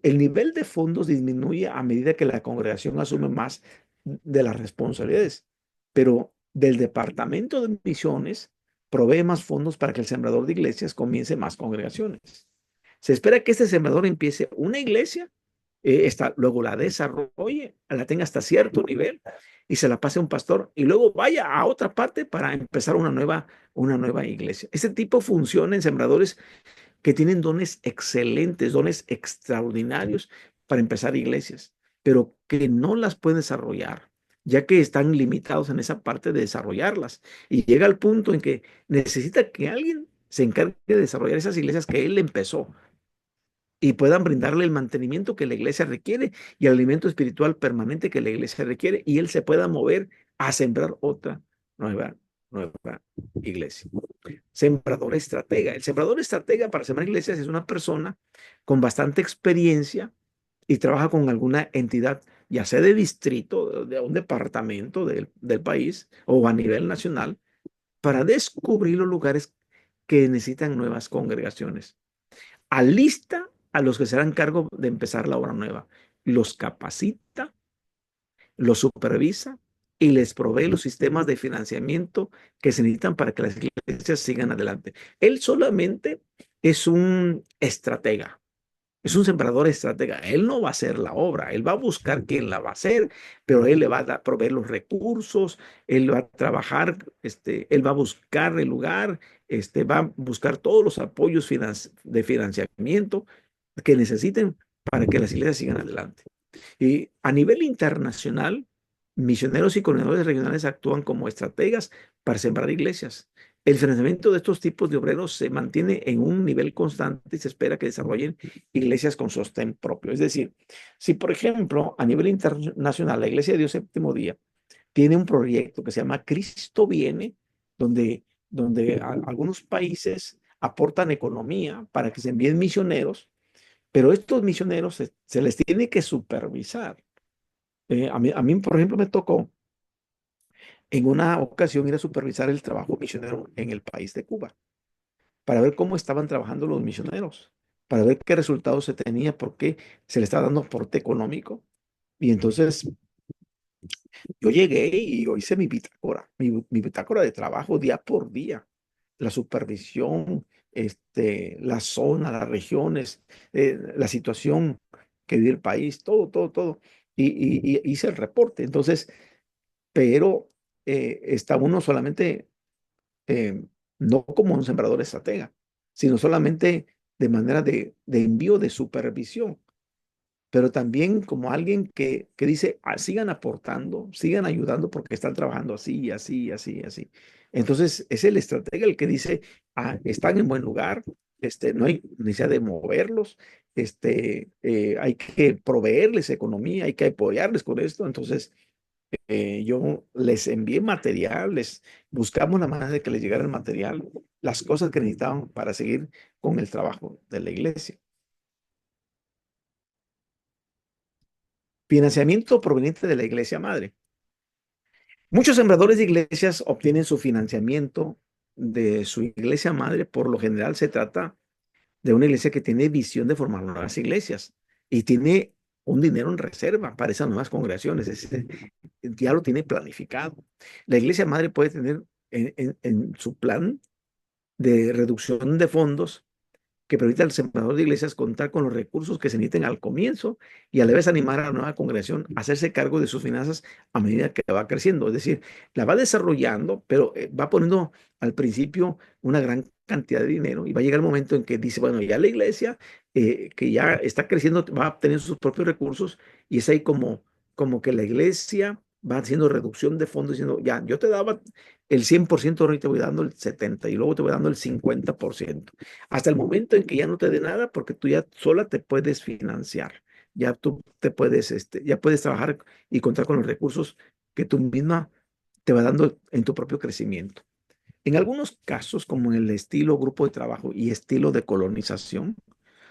el nivel de fondos disminuye a medida que la congregación asume más de las responsabilidades, pero del departamento de misiones provee más fondos para que el sembrador de iglesias comience más congregaciones. Se espera que este sembrador empiece una iglesia, luego la desarrolle, la tenga hasta cierto nivel y se la pase a un pastor y luego vaya a otra parte para empezar una nueva iglesia. Ese tipo funciona en sembradores que tienen dones excelentes, dones extraordinarios para empezar iglesias, pero que no las pueden desarrollar, ya que están limitados en esa parte de desarrollarlas. Y llega al punto en que necesita que alguien se encargue de desarrollar esas iglesias que él empezó y puedan brindarle el mantenimiento que la iglesia requiere y el alimento espiritual permanente que la iglesia requiere y él se pueda mover a sembrar otra nueva iglesia. Sembrador estratega. El sembrador estratega para sembrar iglesias es una persona con bastante experiencia y trabaja con alguna entidad, ya sea de distrito, de un departamento del país o a nivel nacional, para descubrir los lugares que necesitan nuevas congregaciones. Alista a los que serán cargo de empezar la obra nueva, los capacita, los supervisa y les provee los sistemas de financiamiento que se necesitan para que las iglesias sigan adelante. Él solamente es un estratega, Es un sembrador estratega. Él no va a hacer la obra, él va a buscar quién la va a hacer, pero él le va a proveer los recursos, él va a trabajar, él va a buscar el lugar, va a buscar todos los apoyos de financiamiento que necesiten para que las iglesias sigan adelante. Y a nivel internacional, misioneros y coordinadores regionales actúan como estrategas para sembrar iglesias. El financiamiento de estos tipos de obreros se mantiene en un nivel constante y se espera que desarrollen iglesias con sostén propio. Es decir, si por ejemplo a nivel internacional la Iglesia de Dios Séptimo Día tiene un proyecto que se llama Cristo Viene, donde algunos países aportan economía para que se envíen misioneros, pero estos misioneros se les tiene que supervisar. A mí, por ejemplo, me tocó en una ocasión ir a supervisar el trabajo misionero en el país de Cuba, para ver cómo estaban trabajando los misioneros, para ver qué resultados se tenía, por qué se le estaba dando aporte económico. Y entonces yo llegué y yo hice mi bitácora de trabajo día por día, la supervisión, la zona, las regiones, la situación que vive el país, todo, todo, todo. Y hice el reporte. Entonces, pero está uno solamente, eh, no como un sembrador estratega, sino solamente de manera de envío de supervisión, pero también como alguien que dice: "Ah, sigan aportando, sigan ayudando porque están trabajando así, así, así, así". Entonces, es el estratega el que dice: están en buen lugar, no hay necesidad de moverlos, hay que proveerles economía, hay que apoyarles con esto. Entonces, yo les envié material, buscamos la manera de que les llegara el material, las cosas que necesitaban para seguir con el trabajo de la iglesia. Financiamiento proveniente de la iglesia madre. Muchos sembradores de iglesias obtienen su financiamiento de su iglesia madre. Por lo general se trata de una iglesia que tiene visión de formar nuevas iglesias y tiene un dinero en reserva para esas nuevas congregaciones. Ya lo tiene planificado. La iglesia madre puede tener en su plan de reducción de fondos que permita al sembrador de iglesias contar con los recursos que se necesiten al comienzo y a la vez animar a la nueva congregación a hacerse cargo de sus finanzas a medida que va creciendo. Es decir, la va desarrollando, pero va poniendo al principio una gran cantidad de dinero y va a llegar el momento en que dice: bueno, ya la iglesia, que ya está creciendo, va a tener sus propios recursos, y es ahí como que la iglesia va haciendo reducción de fondos diciendo: ya, yo te daba el 100%, ahora te voy dando el 70% y luego te voy dando el 50%. Hasta el momento en que ya no te dé nada, porque tú ya sola te puedes financiar. Ya tú ya puedes trabajar y contar con los recursos que tú misma te va dando en tu propio crecimiento. En algunos casos, como en el estilo grupo de trabajo y estilo de colonización,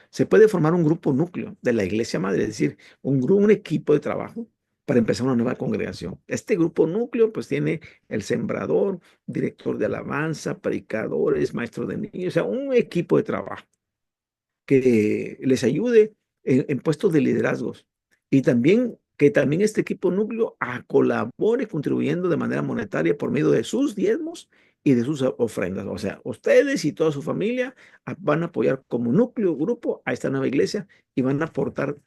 se puede formar un grupo núcleo de la iglesia madre, es decir, un equipo de trabajo para empezar una nueva congregación. Este grupo núcleo pues tiene el sembrador, director de alabanza, predicadores, maestros de niños, o sea, un equipo de trabajo que les ayude en puestos de liderazgos, y también que también este equipo núcleo colabore contribuyendo de manera monetaria por medio de sus diezmos y de sus ofrendas. O sea, ustedes y toda su familia van a apoyar como núcleo, grupo, a esta nueva iglesia, y van a aportar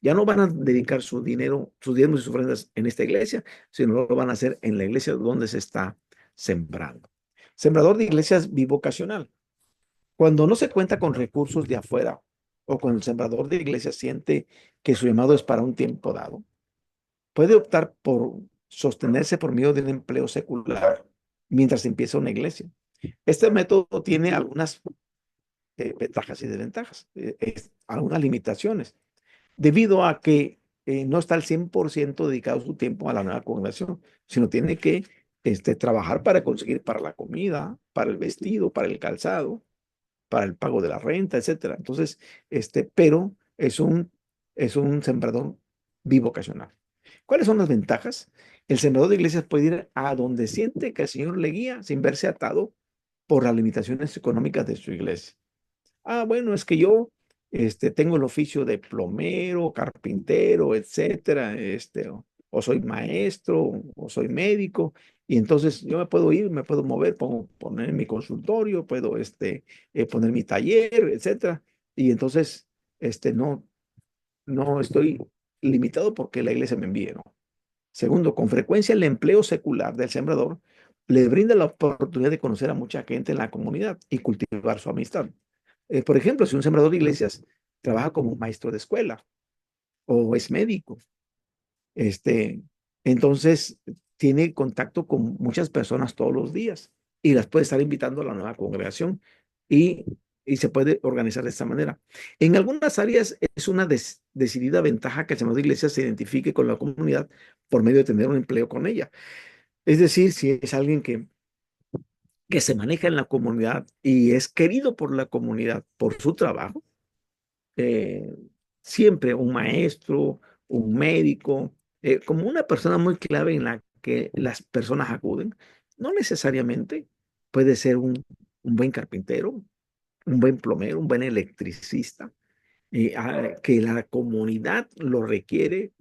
ya no van a dedicar su dinero, sus diezmos y sus ofrendas en esta iglesia, sino lo van a hacer en la iglesia donde se está sembrando. Sembrador de iglesias bivocacional. Cuando no se cuenta con recursos de afuera, o cuando el sembrador de iglesia siente que su llamado es para un tiempo dado, puede optar por sostenerse por medio de un empleo secular mientras empieza una iglesia. Este método tiene algunas ventajas y desventajas, algunas limitaciones, debido a que no está al 100% dedicado su tiempo a la nueva congregación, sino tiene que trabajar para conseguir para la comida, para el vestido, para el calzado, para el pago de la renta, etcétera. Entonces, pero es un sembrador bivocacional. ¿Cuáles son las ventajas? El sembrador de iglesias puede ir a donde siente que el Señor le guía sin verse atado por las limitaciones económicas de su iglesia. Bueno, es que yo tengo el oficio de plomero, carpintero, etcétera, o soy maestro, o soy médico, y entonces yo me puedo ir, me puedo mover, puedo poner mi consultorio, puedo poner mi taller, etcétera. Y entonces no, no estoy limitado porque la iglesia me envíe, ¿no? Segundo, con frecuencia el empleo secular del sembrador le brinda la oportunidad de conocer a mucha gente en la comunidad y cultivar su amistad. Por ejemplo, si un sembrador de iglesias trabaja como maestro de escuela o es médico, este, entonces tiene contacto con muchas personas todos los días y las puede estar invitando a la nueva congregación y, y se puede organizar de esta manera. En algunas áreas es una decidida ventaja que el sembrador de iglesias se identifique con la comunidad por medio de tener un empleo con ella. Es decir, si es alguien que se maneja en la comunidad y es querido por la comunidad por su trabajo, eh, siempre un maestro, un médico, como una persona muy clave en la que las personas acuden, no necesariamente puede ser un buen carpintero, un buen plomero, un buen electricista, que la comunidad lo requiere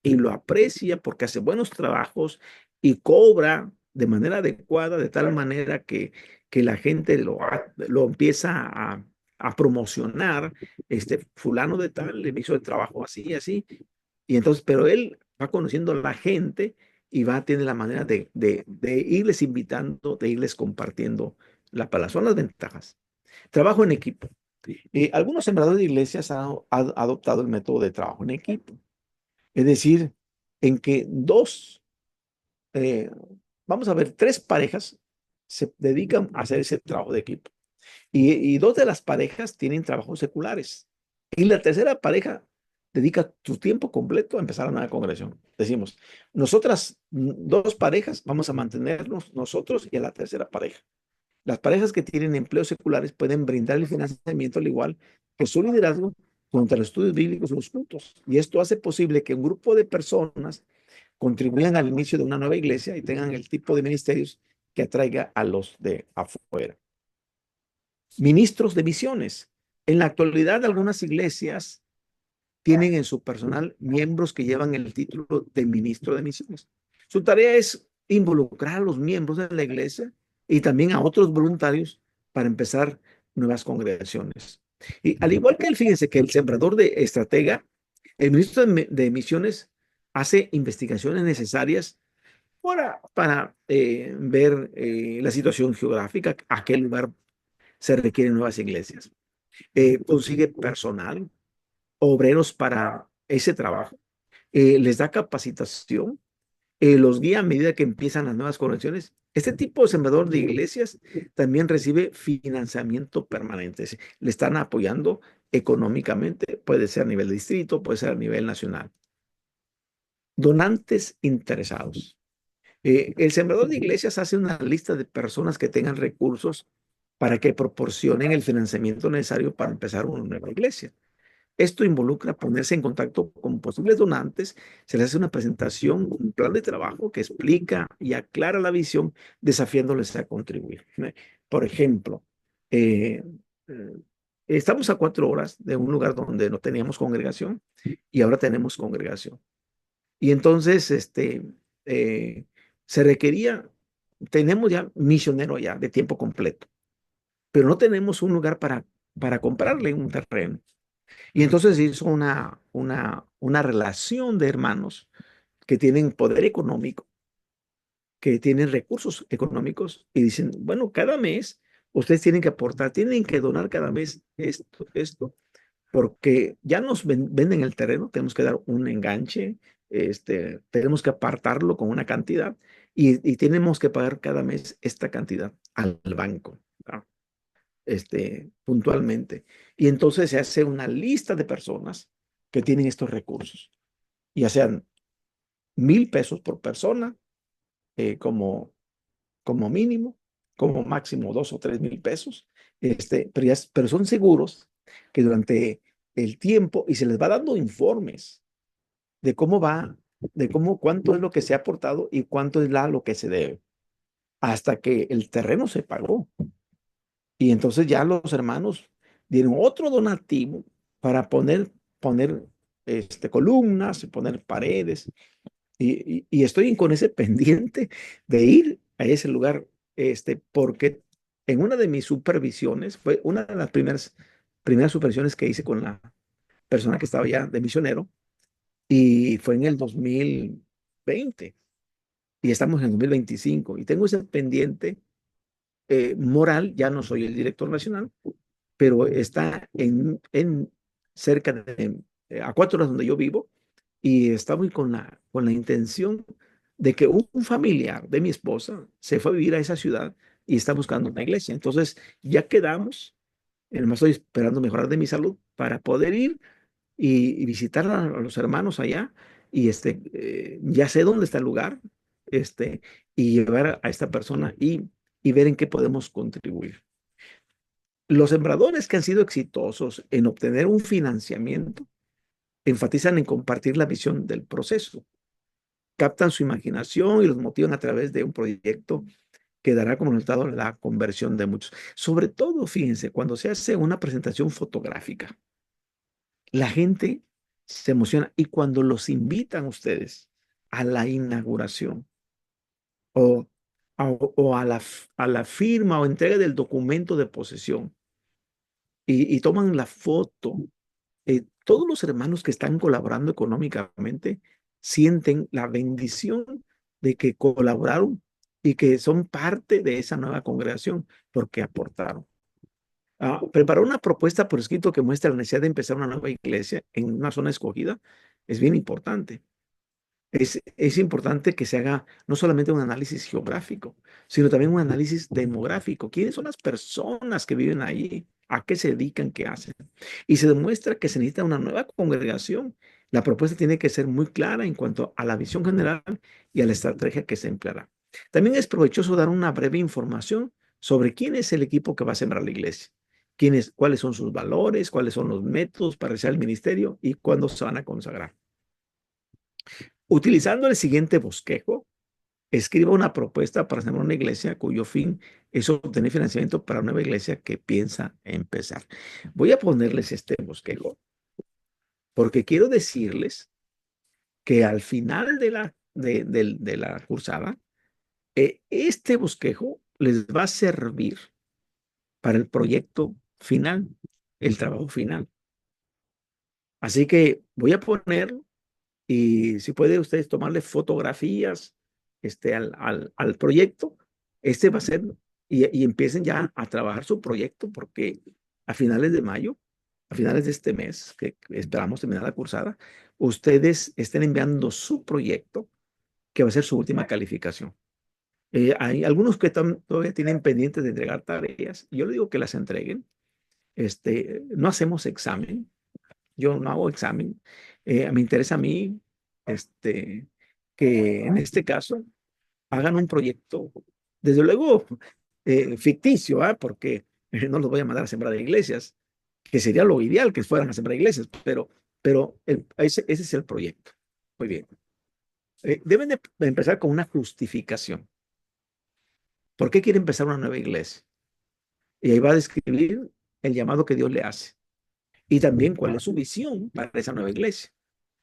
y lo aprecia porque hace buenos trabajos y cobra de manera adecuada, de tal manera que la gente lo empieza a promocionar. Fulano de tal le hizo el trabajo así, así. Y entonces, pero él va conociendo a la gente y tiene la manera de irles invitando, de irles compartiendo la palabra. Son las ventajas. Trabajo en equipo. Algunos sembradores de iglesias han adoptado el método de trabajo en equipo. Es decir, en que eh, vamos a ver, tres parejas se dedican a hacer ese trabajo de equipo. Y dos de las parejas tienen trabajos seculares. Y la tercera pareja dedica su tiempo completo a empezar una congregación. Decimos, nosotras, dos parejas, vamos a mantenernos nosotros y a la tercera pareja. Las parejas que tienen empleos seculares pueden brindar el financiamiento al igual que su liderazgo contra los estudios bíblicos y los cultos. Y esto hace posible que un grupo de personas contribuyan al inicio de una nueva iglesia y tengan el tipo de ministerios que atraiga a los de afuera. Ministros de misiones. En la actualidad, algunas iglesias tienen en su personal miembros que llevan el título de ministro de misiones. Su tarea es involucrar a los miembros de la iglesia y también a otros voluntarios para empezar nuevas congregaciones. Y al igual que él, fíjense que el sembrador de estratega, el ministro de misiones hace investigaciones necesarias para ver la situación geográfica, a qué lugar se requieren nuevas iglesias. Consigue personal, obreros para ese trabajo, les da capacitación, los guía a medida que empiezan las nuevas conexiones. Este tipo de sembrador de iglesias también recibe financiamiento permanente. Le están apoyando económicamente, puede ser a nivel de distrito, puede ser a nivel nacional. Donantes interesados. El sembrador de iglesias hace una lista de personas que tengan recursos para que proporcionen el financiamiento necesario para empezar una nueva iglesia. Esto involucra ponerse en contacto con posibles donantes, se les hace una presentación, un plan de trabajo que explica y aclara la visión, desafiándoles a contribuir. Por ejemplo, eh, eh, estamos a 4 horas de un lugar donde no teníamos congregación y ahora tenemos congregación. Y entonces, eh, se requería, tenemos ya misionero ya de tiempo completo, pero no tenemos un lugar para comprarle un terreno. Y entonces hizo una relación de hermanos que tienen poder económico, que tienen recursos económicos y dicen, bueno, cada mes ustedes tienen que aportar, tienen que donar cada mes esto, porque ya nos venden el terreno, tenemos que dar un enganche, tenemos que apartarlo con una cantidad y tenemos que pagar cada mes esta cantidad al banco, ¿no? Puntualmente. Y entonces se hace una lista de personas que tienen estos recursos, ya sean 1,000 pesos por persona, como mínimo, como máximo 2 o 3 mil pesos, pero son seguros que durante el tiempo, y se les va dando informes de cómo va, cuánto es lo que se ha aportado y cuánto es lo que se debe, hasta que el terreno se pagó. Y entonces ya los hermanos dieron otro donativo para poner columnas, poner paredes. Y estoy con ese pendiente de ir a ese lugar, porque en una de mis supervisiones, fue una de las primeras supervisiones que hice persona que estaba ya de misionero y fue en el 2020 y estamos en el 2025 y tengo ese pendiente moral, ya no soy el director nacional, pero está en cerca de, a 4 horas donde yo vivo y estamos con la intención de que un familiar de mi esposa se fue a vivir a esa ciudad y está buscando una iglesia. Entonces ya quedamos, además estoy esperando mejorar de mi salud para poder ir y visitar a los hermanos allá y ya sé dónde está el lugar, este, y llevar a esta persona y ver en qué podemos contribuir. Los sembradores que han sido exitosos en obtener un financiamiento enfatizan en compartir la visión del proceso, captan su imaginación y los motivan a través de un proyecto que dará como resultado la conversión de muchos. Sobre todo, fíjense, cuando se hace una presentación fotográfica, la gente se emociona y cuando los invitan ustedes a la inauguración o, o a la firma o entrega del documento de posesión y toman la foto, todos los hermanos que están colaborando económicamente sienten la bendición de que colaboraron y que son parte de esa nueva congregación porque aportaron. Preparar una propuesta por escrito que muestra la necesidad de empezar una nueva iglesia en una zona escogida es bien importante. Es importante que se haga no solamente un análisis geográfico, sino también un análisis demográfico. ¿Quiénes son las personas que viven ahí? ¿A qué se dedican? ¿Qué hacen? Y se demuestra que se necesita una nueva congregación. La propuesta tiene que ser muy clara en cuanto a la visión general y a la estrategia que se empleará. También es provechoso dar una breve información sobre quién es el equipo que va a sembrar la iglesia, cuáles son sus valores, cuáles son los métodos para realizar el ministerio y cuándo se van a consagrar. Utilizando el siguiente bosquejo, escriba una propuesta para sembrar una iglesia cuyo fin es obtener financiamiento para una nueva iglesia que piensa empezar. Voy a ponerles este bosquejo porque quiero decirles que al final de la cursada, este bosquejo les va a servir para el proyecto final, el trabajo final. Así que voy a poner, y si puede ustedes tomarle fotografías al proyecto, este va a ser, y empiecen ya a trabajar su proyecto, porque a finales de mayo, a finales de este mes, que esperamos terminar la cursada, ustedes estén enviando su proyecto, que va a ser su última calificación. Hay algunos que todavía tienen pendientes de entregar tareas. Yo le digo que las entreguen. No hacemos examen. Yo no hago examen. Me interesa a mí que en este caso hagan un proyecto, desde luego ficticio, porque no los voy a mandar a sembrar iglesias, que sería lo ideal que fueran a sembrar iglesias, pero ese es el proyecto. Muy bien. Deben de empezar con una justificación. ¿Por qué quiere empezar una nueva iglesia? Y ahí va a describir el llamado que Dios le hace. Y también cuál es su visión para esa nueva iglesia.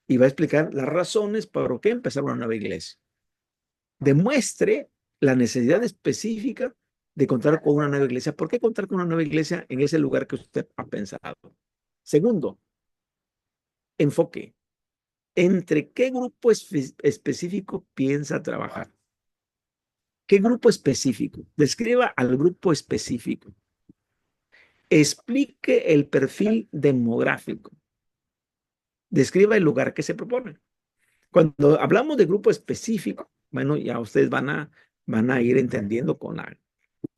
Y va a explicar las razones por qué empezar una nueva iglesia. Demuestre la necesidad específica de contar con una nueva iglesia. ¿Por qué contar con una nueva iglesia en ese lugar que usted ha pensado? Segundo, enfoque. ¿Entre qué grupo específico piensa trabajar? ¿Qué grupo específico? Describa al grupo específico. Explique el perfil demográfico. Describa el lugar que se propone. Cuando hablamos de grupo específico, bueno, ya ustedes van a ir entendiendo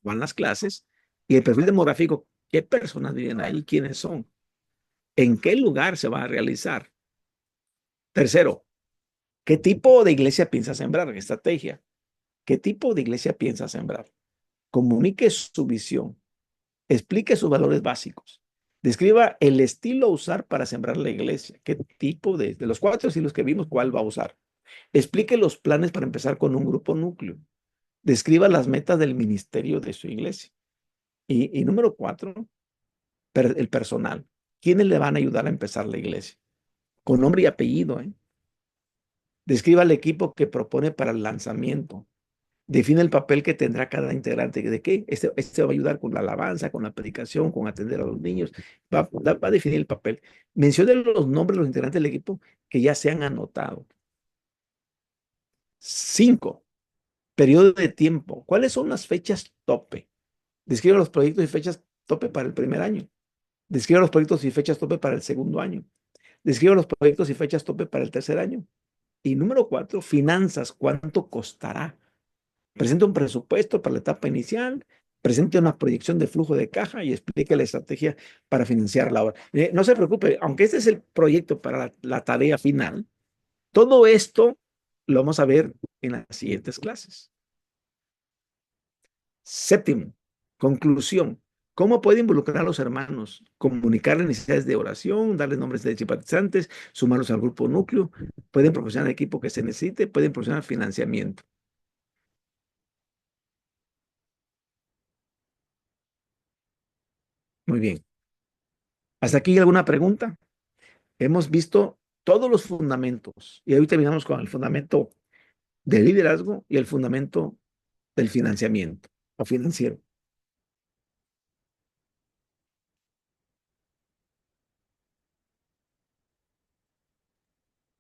van las clases y el perfil demográfico, qué personas viven ahí, quiénes son, en qué lugar se va a realizar. Tercero, ¿qué tipo de iglesia piensa sembrar? Estrategia. ¿Qué tipo de iglesia piensa sembrar? Comunique su visión, explique sus valores básicos, describa el estilo a usar para sembrar la iglesia. ¿Qué tipo de los 4 estilos que vimos, cuál va a usar? Explique los planes para empezar con un grupo núcleo. Describa las metas del ministerio de su iglesia. Y número 4, el personal. ¿Quiénes le van a ayudar a empezar la iglesia? Con nombre y apellido. Describa el equipo que propone para el lanzamiento. define el papel que tendrá cada integrante. ¿De qué? Este va a ayudar con la alabanza, con la predicación, con atender a los niños. Va a definir el papel. Mencione los nombres de los integrantes del equipo que ya se han anotado. 5. Periodo de tiempo. ¿Cuáles son las fechas tope? Describe los proyectos y fechas tope para el primer año. Describe los proyectos y fechas tope para el segundo año. Describe los proyectos y fechas tope para el tercer año. Y número 4, finanzas. ¿Cuánto costará? Presente un presupuesto para la etapa inicial, presente una proyección de flujo de caja y explique la estrategia para financiar la obra. No se preocupe, aunque este es el proyecto para la tarea final, todo esto lo vamos a ver en las siguientes clases. Séptimo, conclusión. ¿Cómo puede involucrar a los hermanos? Comunicar necesidades de oración, darles nombres de simpatizantes, sumarlos al grupo núcleo, pueden proporcionar el equipo que se necesite, pueden proporcionar financiamiento. Muy bien. ¿Hasta aquí alguna pregunta? Hemos visto todos los fundamentos y hoy terminamos con el fundamento del liderazgo y el fundamento del financiamiento o financiero.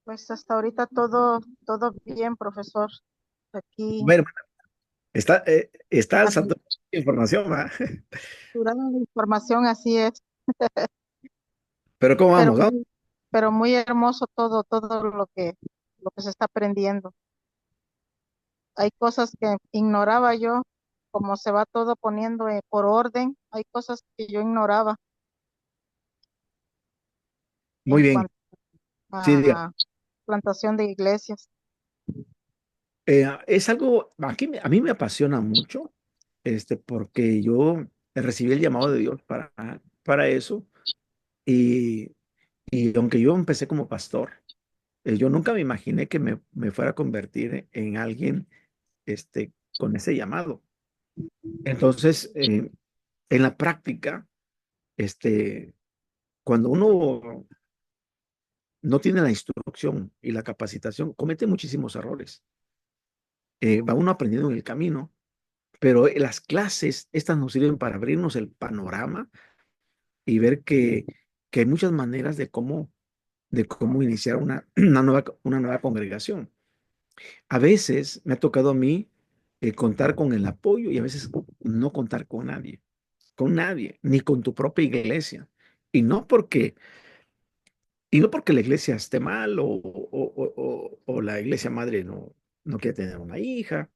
Pues hasta ahorita todo bien, profesor. Aquí Bueno, está al santo capturando de información, ¿verdad? la información, así es, Pero ¿cómo pero vamos? ¿No? muy, pero muy hermoso todo lo que se está aprendiendo. Hay cosas que ignoraba yo, como se va todo poniendo por orden, hay cosas que yo ignoraba Muy en bien. cuanto Sí, diga. a plantación de iglesias. Es algo, aquí, a mí me apasiona mucho, porque yo recibí el llamado de Dios para eso y, y aunque yo empecé como pastor, yo nunca me imaginé que me fuera a convertir en alguien con ese llamado. Entonces, en la práctica, cuando uno no tiene la instrucción y la capacitación, comete muchísimos errores. Va uno aprendiendo en el camino, pero las clases, estas nos sirven para abrirnos el panorama y ver que hay muchas maneras de cómo iniciar una nueva congregación. A veces me ha tocado a mí contar con el apoyo y a veces no contar con nadie, ni con tu propia iglesia. Y no porque, y no porque la iglesia esté mal o la iglesia madre no quiere tener una hija,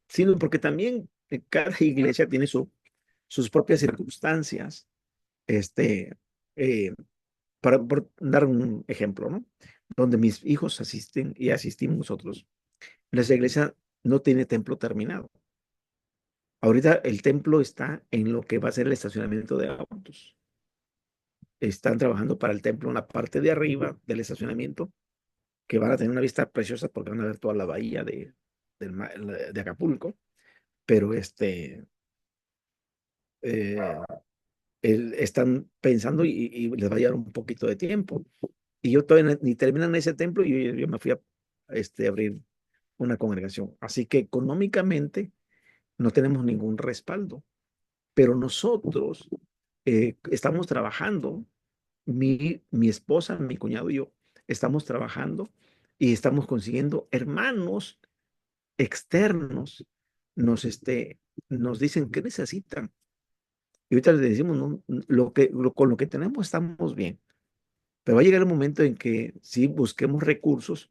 sino porque también cada iglesia tiene sus propias circunstancias. Este, eh, por dar un ejemplo, ¿no? Donde mis hijos asisten y asistimos nosotros. Nuestra iglesia no tiene templo terminado. Ahorita el templo está en lo que va a ser el estacionamiento de autos. Están trabajando para el templo en la parte de arriba del estacionamiento, que van a tener una vista preciosa porque van a ver toda la bahía de Acapulco, pero eh, están pensando y les va a llevar un poquito de tiempo. Y yo todavía ni terminan ese templo y yo me fui a abrir una congregación. Así que económicamente no tenemos ningún respaldo, pero nosotros estamos trabajando, mi esposa, mi cuñado y yo, estamos trabajando y estamos consiguiendo hermanos externos, nos, nos dicen qué necesitan. Y ahorita les decimos, no, con lo que tenemos estamos bien, pero va a llegar el momento en que sí busquemos recursos,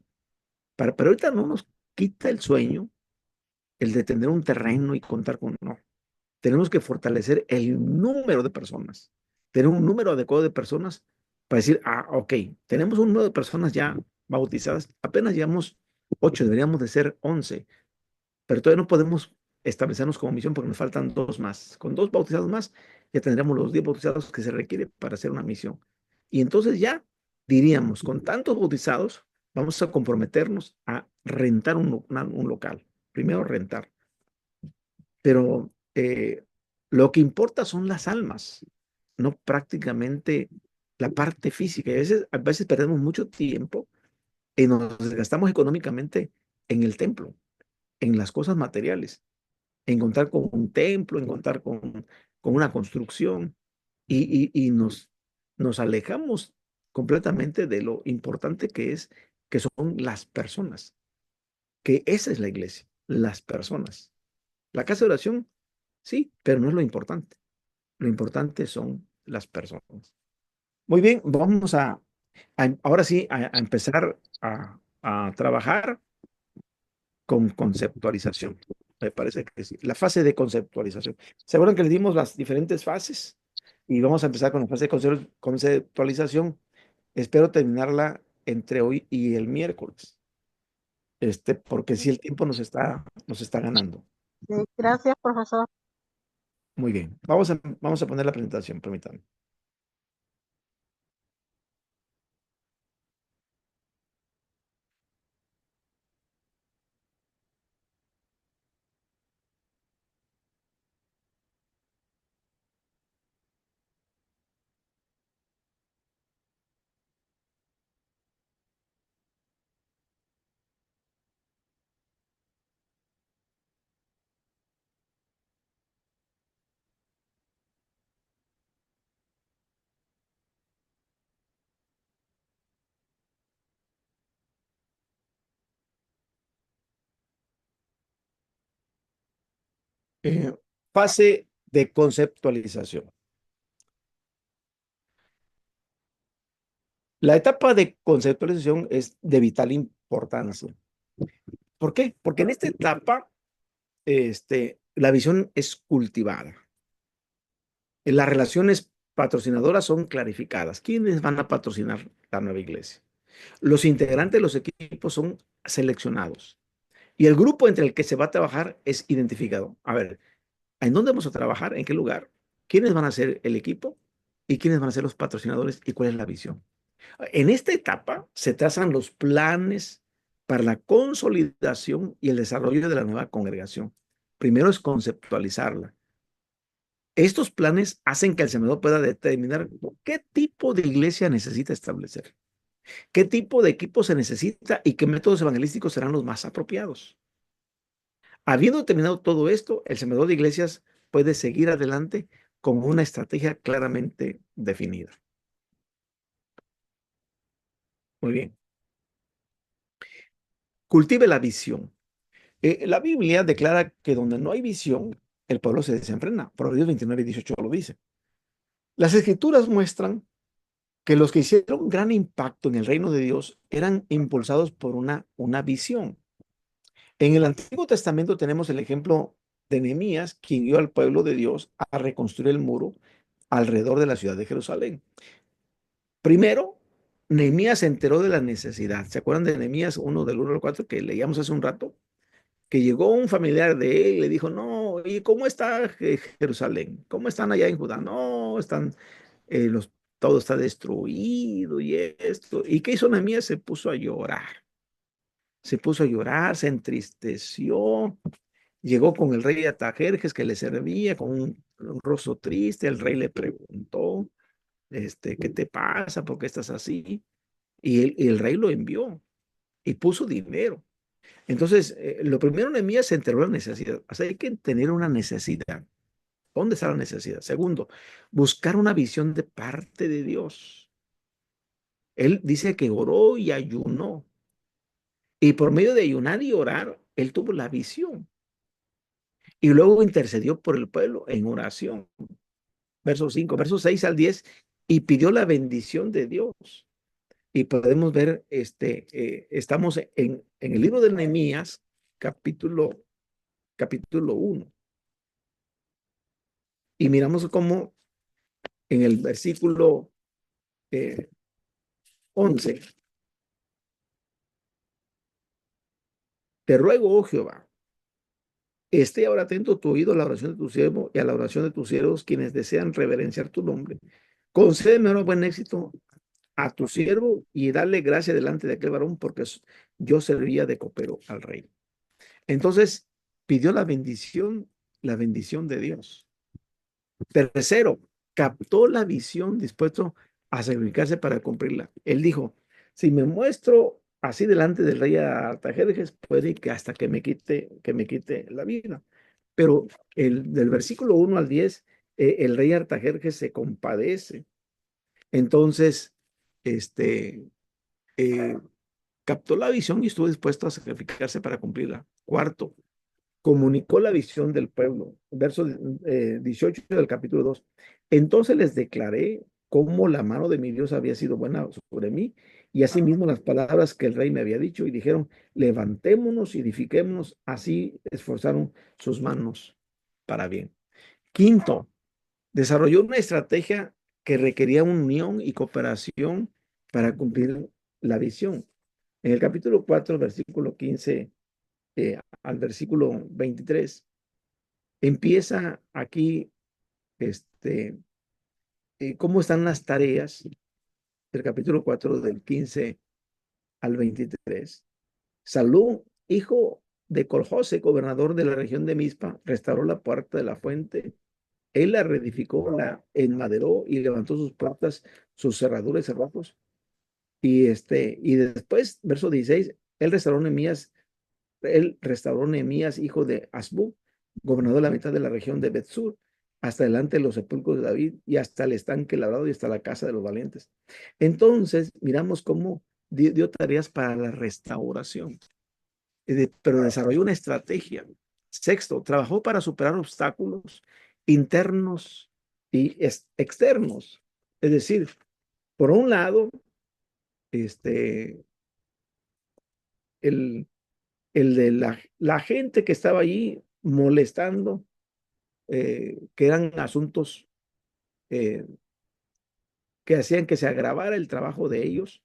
pero ahorita no nos quita el sueño el de tener un terreno y contar con, no. Tenemos que fortalecer el número de personas, tener un número adecuado de personas para decir, ok, tenemos un número de personas ya bautizadas, apenas llevamos 8, deberíamos de ser 11, pero todavía no podemos establecernos como misión porque nos faltan 2 más. Con 2 bautizados más, ya tendremos los 10 bautizados que se requiere para hacer una misión. Y entonces ya diríamos, con tantos bautizados, vamos a comprometernos a rentar un local. Primero rentar. Pero lo que importa son las almas, no prácticamente la parte física. Y a veces perdemos mucho tiempo y nos gastamos económicamente en el templo, en las cosas materiales, en contar con un templo, en contar con una construcción, y nos alejamos completamente de lo importante que son las personas, que esa es la iglesia, las personas. La casa de oración, sí, pero no es lo importante. Lo importante son las personas. Muy bien, vamos ahora sí a empezar a trabajar con conceptualización. Me parece que sí. La fase de conceptualización. ¿Se acuerdan que les dimos las diferentes fases? Y vamos a empezar con la fase de conceptualización. Espero terminarla entre hoy y el miércoles, porque si el tiempo nos está ganando. Sí, gracias, profesor. Muy bien. Vamos a poner la presentación, permítanme. Eh, Fase de conceptualización. La etapa de conceptualización es de vital importancia. ¿Por qué? Porque en esta etapa, la visión es cultivada. Las relaciones patrocinadoras son clarificadas. ¿Quiénes van a patrocinar la nueva iglesia? Los integrantes de los equipos son seleccionados y el grupo entre el que se va a trabajar es identificado. A ver, ¿en dónde vamos a trabajar? ¿En qué lugar? ¿Quiénes van a ser el equipo? ¿Y quiénes van a ser los patrocinadores? ¿Y cuál es la visión? En esta etapa se trazan los planes para la consolidación y el desarrollo de la nueva congregación. Primero es conceptualizarla. Estos planes hacen que el senador pueda determinar qué tipo de iglesia necesita establecer, qué tipo de equipo se necesita y qué métodos evangelísticos serán los más apropiados. Habiendo determinado todo esto, el senador de iglesias puede seguir adelante con una estrategia claramente definida. Muy bien. Cultive la visión. La Biblia declara que donde no hay visión, el pueblo se desenfrena. Proverbios 29:18 lo dice. Las escrituras muestran que los que hicieron gran impacto en el reino de Dios eran impulsados por una visión. En el Antiguo Testamento tenemos el ejemplo de Nehemías, quien guió al pueblo de Dios a reconstruir el muro alrededor de la ciudad de Jerusalén. Primero, Nehemías se enteró de la necesidad. ¿Se acuerdan de Nehemías 1 del 1 al 4 que leíamos hace un rato? Que llegó un familiar de él y le dijo, no, ¿y cómo está Jerusalén? ¿Cómo están allá en Judá? No, todo está destruido y esto. ¿Y qué hizo Nehemías? Se puso a llorar. Se puso a llorar, se entristeció. Llegó con el rey Atajerjes que le servía con un rostro triste. El rey le preguntó, ¿qué te pasa? ¿Por qué estás así? Y el rey lo envió y puso dinero. Entonces, lo primero, Nehemías se enteró de la necesidad. O sea, hay que tener una necesidad. ¿Dónde está la necesidad? Segundo, buscar una visión de parte de Dios. Él dice que oró y ayunó. Y por medio de ayunar y orar, él tuvo la visión. Y luego intercedió por el pueblo en oración. Verso 5, versos 6 al 10, y pidió la bendición de Dios. Y podemos ver, estamos en el libro de Nehemías, capítulo 1. Y miramos cómo en el versículo 11, te ruego, oh Jehová, esté ahora atento tu oído a la oración de tu siervo y a la oración de tus siervos, quienes desean reverenciar tu nombre. Concédeme ahora buen éxito a tu siervo y dale gracia delante de aquel varón, porque yo servía de copero al rey. Entonces pidió la bendición de Dios. Tercero, captó la visión dispuesto a sacrificarse para cumplirla. Él dijo, si me muestro así delante del rey Artajerjes, puede que hasta que me quite la vida. Pero del versículo 1 al 10, el rey Artajerjes se compadece. Entonces, este, eh, captó la visión y estuvo dispuesto a sacrificarse para cumplirla. Cuarto, comunicó la visión del pueblo. Verso 18 del capítulo 2. Entonces les declaré cómo la mano de mi Dios había sido buena sobre mí, y asimismo las palabras que el rey me había dicho, y dijeron, levantémonos y edifiquémonos. Así esforzaron sus manos para bien. Quinto, desarrolló una estrategia que requería unión y cooperación para cumplir la visión. En el capítulo 4, versículo 15 al versículo 23, empieza aquí cómo están las tareas del capítulo 4 del 15 al 23. Salú, hijo de Coljose, gobernador de la región de Mizpa, restauró la puerta de la fuente. Él la reedificó, la enmaderó y levantó sus puertas, sus cerraduras y cerrojos. Y después, verso 16, él restauró Nehemías, hijo de Asbú, gobernador de la mitad de la región de Betsur, hasta delante de los sepulcros de David y hasta el estanque labrado y hasta la casa de los valientes. Entonces, miramos cómo dio tareas para la restauración, pero desarrolló una estrategia. Sexto, trabajó para superar obstáculos internos y externos. Es decir, por un lado, este, el, el de la gente que estaba allí molestando, que eran asuntos eh, que hacían que se agravara el trabajo de ellos,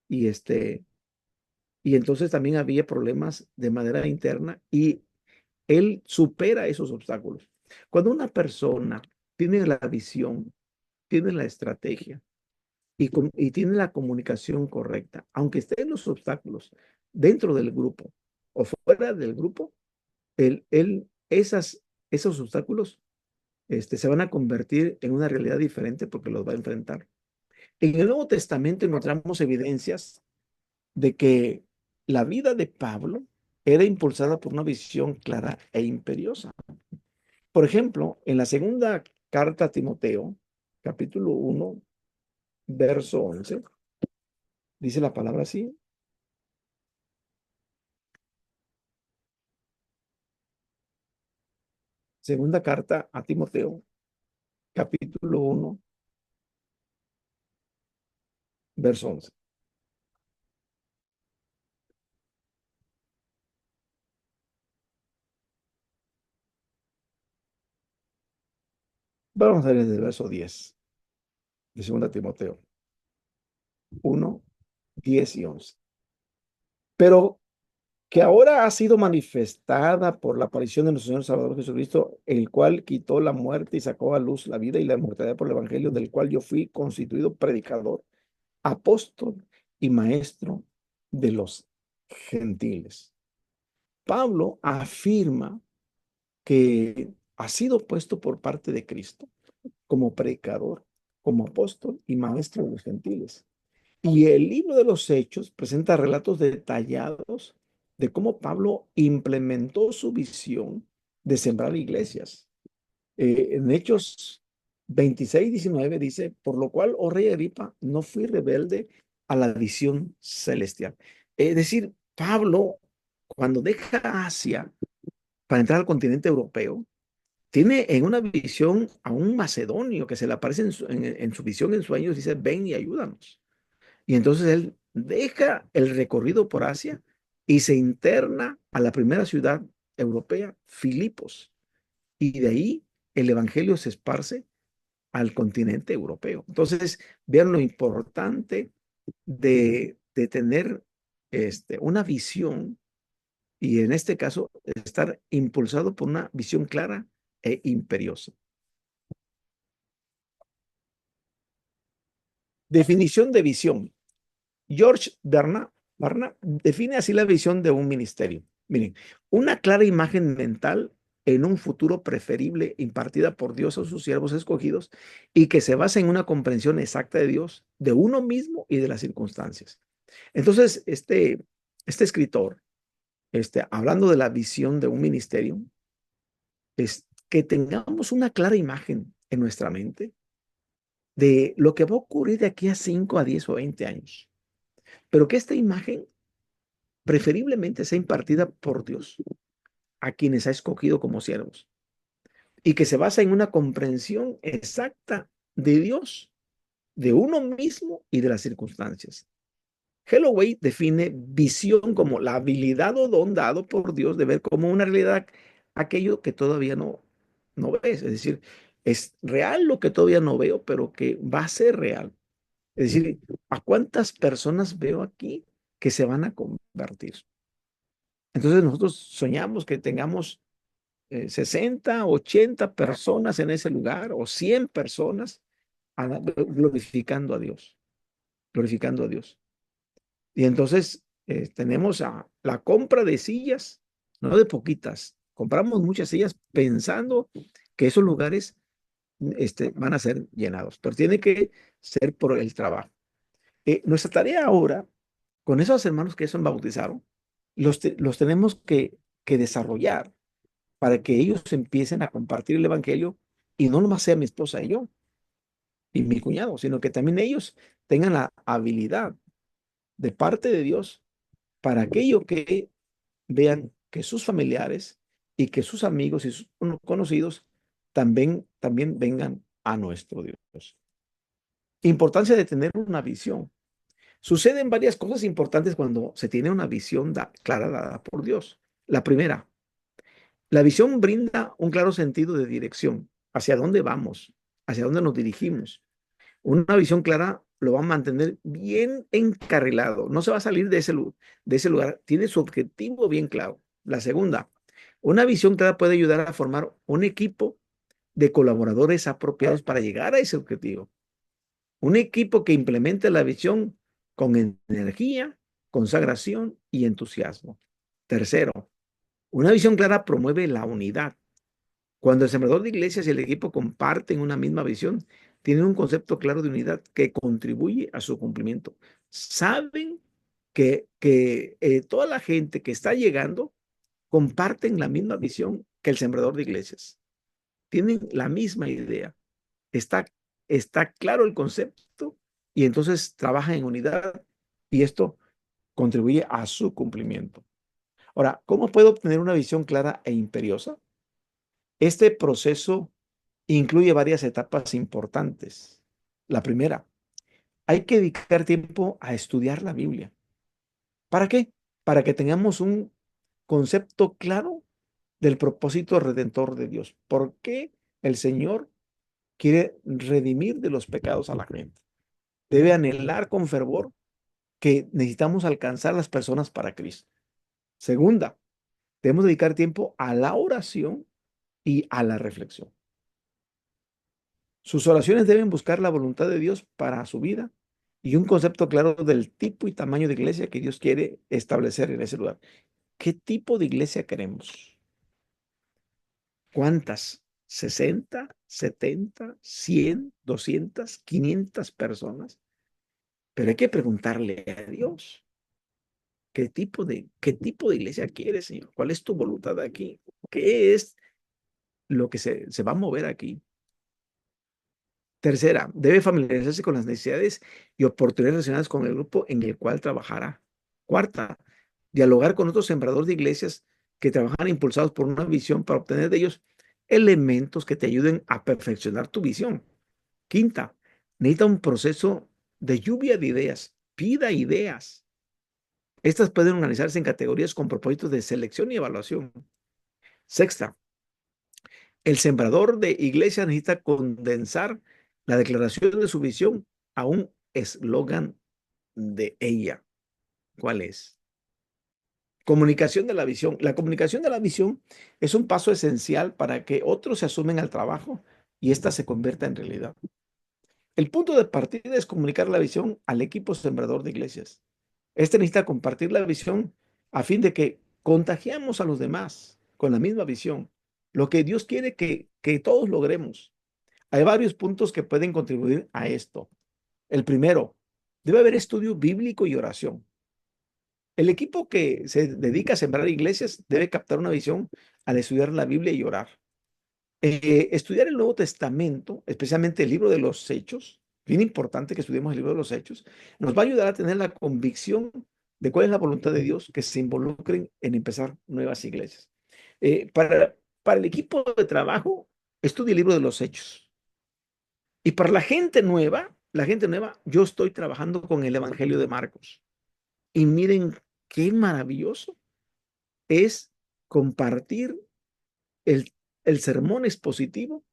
y, y entonces también había problemas de manera interna y él supera esos obstáculos. Cuando una persona tiene la visión, tiene la estrategia y tiene la comunicación correcta, aunque estén los obstáculos dentro del grupo o fuera del grupo, esos obstáculos se van a convertir en una realidad diferente porque los va a enfrentar. En el Nuevo Testamento encontramos evidencias de que la vida de Pablo era impulsada por una visión clara e imperiosa. Por ejemplo, en la segunda carta a Timoteo, capítulo 1, verso 11, dice la palabra así. Segunda carta a Timoteo, capítulo 1, verso 11. Vamos a ver desde el verso 10 de segunda Timoteo 1, 10 y 11. Pero que ahora ha sido manifestada por la aparición de nuestro Señor Salvador Jesucristo, el cual quitó la muerte y sacó a luz la vida y la inmortalidad por el Evangelio, del cual yo fui constituido predicador, apóstol y maestro de los gentiles. Pablo afirma que ha sido puesto por parte de Cristo como predicador, como apóstol y maestro de los gentiles. Y el libro de los Hechos presenta relatos detallados de cómo Pablo implementó su visión de sembrar iglesias. En Hechos 26-19 dice, por lo cual, oh rey Agripa, no fui rebelde a la visión celestial. Es decir, Pablo, cuando deja Asia para entrar al continente europeo, tiene en una visión a un macedonio que se le aparece en su visión, en sueños, dice, ven y ayúdanos. Y entonces él deja el recorrido por Asia y se interna a la primera ciudad europea, Filipos. Y de ahí el evangelio se esparce al continente europeo. Entonces, vean lo importante de tener una visión y en este caso estar impulsado por una visión clara e imperiosa. Definición de visión. George Barna define así la visión de un ministerio. Miren, una clara imagen mental en un futuro preferible impartida por Dios a sus siervos escogidos y que se basa en una comprensión exacta de Dios, de uno mismo y de las circunstancias. Entonces, este escritor, hablando de la visión de un ministerio, es que tengamos una clara imagen en nuestra mente de lo que va a ocurrir de aquí a 5 a 10 o 20 años, pero que esta imagen preferiblemente sea impartida por Dios a quienes ha escogido como siervos y que se basa en una comprensión exacta de Dios, de uno mismo y de las circunstancias. Holloway define visión como la habilidad o don dado por Dios de ver como una realidad aquello que todavía no ves. Es decir, es real lo que todavía no veo, pero que va a ser real. Es decir, ¿a cuántas personas veo aquí que se van a convertir? Entonces nosotros soñamos que tengamos 60, 80 personas en ese lugar o 100 personas glorificando a Dios, glorificando a Dios. Y entonces tenemos la compra de sillas, no de poquitas. Compramos muchas sillas pensando que esos lugares van a ser llenados, pero tiene que ser por el trabajo. Nuestra tarea ahora, con esos hermanos que ya son bautizaron, los tenemos que desarrollar para que ellos empiecen a compartir el evangelio y no nomás sea mi esposa y yo y mi cuñado, sino que también ellos tengan la habilidad de parte de Dios para aquello que vean que sus familiares y que sus amigos y sus conocidos también vengan a nuestro Dios. Importancia de tener una visión. Suceden varias cosas importantes cuando se tiene una visión clara dada por Dios. La primera, la visión brinda un claro sentido de dirección, hacia dónde vamos, hacia dónde nos dirigimos. Una visión clara lo va a mantener bien encarrilado, no se va a salir de ese lugar, tiene su objetivo bien claro. La segunda, una visión clara puede ayudar a formar un equipo de colaboradores apropiados para llegar a ese objetivo. Un equipo que implemente la visión con energía, consagración y entusiasmo. Tercero, una visión clara promueve la unidad. Cuando el sembrador de iglesias y el equipo comparten una misma visión, tienen un concepto claro de unidad que contribuye a su cumplimiento. Saben que toda la gente que está llegando comparten la misma visión que el sembrador de iglesias. Tienen la misma idea. Está, está claro el concepto y entonces trabajan en unidad y esto contribuye a su cumplimiento. Ahora, ¿cómo puedo obtener una visión clara e imperiosa? Este proceso incluye varias etapas importantes. La primera, hay que dedicar tiempo a estudiar la Biblia. ¿Para qué? Para que tengamos un concepto claro del propósito redentor de Dios. ¿Por qué el Señor quiere redimir de los pecados a la gente? Debe anhelar con fervor que necesitamos alcanzar a las personas para Cristo. Segunda, debemos dedicar tiempo a la oración y a la reflexión. Sus oraciones deben buscar la voluntad de Dios para su vida y un concepto claro del tipo y tamaño de iglesia que Dios quiere establecer en ese lugar. ¿Qué tipo de iglesia queremos? ¿Cuántas? ¿60, 70, 100, 200, 500 personas? Pero hay que preguntarle a Dios, ¿qué tipo de iglesia quieres, Señor? ¿Cuál es tu voluntad aquí? ¿Qué es lo que se va a mover aquí? Tercera, debe familiarizarse con las necesidades y oportunidades relacionadas con el grupo en el cual trabajará. Cuarta, dialogar con otros sembradores de iglesias que trabajan impulsados por una visión para obtener de ellos elementos que te ayuden a perfeccionar tu visión. Quinta, necesita un proceso de lluvia de ideas. Pida ideas. Estas pueden organizarse en categorías con propósitos de selección y evaluación. Sexta, el sembrador de iglesia necesita condensar la declaración de su visión a un eslogan de ella. ¿Cuál es? Comunicación de la visión. La comunicación de la visión es un paso esencial para que otros se asumen al trabajo y ésta se convierta en realidad. El punto de partida es comunicar la visión al equipo sembrador de iglesias. Este necesita compartir la visión a fin de que contagiamos a los demás con la misma visión, lo que Dios quiere que todos logremos. Hay varios puntos que pueden contribuir a esto. El primero, Debe haber estudio bíblico y oración. El equipo que se dedica a sembrar iglesias debe captar una visión al estudiar la Biblia y orar. Estudiar el Nuevo Testamento, especialmente el libro de los Hechos, bien importante que estudiemos el libro de los Hechos, nos va a ayudar a tener la convicción de cuál es la voluntad de Dios que se involucren en empezar nuevas iglesias. Para el equipo de trabajo, estudie el libro de los Hechos. Y para la gente nueva, yo estoy trabajando con el Evangelio de Marcos. Y miren qué maravilloso es compartir el, el sermón expositivo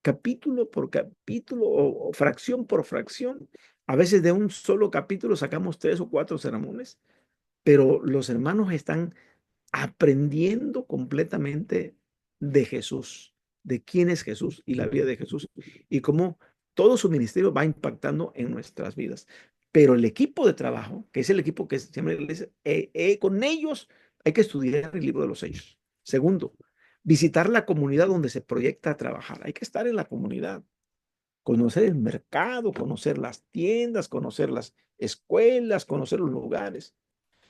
capítulo por capítulo o fracción por fracción. A veces de un solo capítulo sacamos 3 o 4 sermones, pero los hermanos están aprendiendo completamente de Jesús, de quién es Jesús y la vida de Jesús y cómo todo su ministerio va impactando en nuestras vidas. Pero el equipo de trabajo, que es el equipo que siempre le dice, con ellos hay que estudiar el libro de los Hechos. Segundo, visitar la comunidad donde se proyecta a trabajar. Hay que estar en la comunidad, conocer el mercado, conocer las tiendas, conocer las escuelas, conocer los lugares.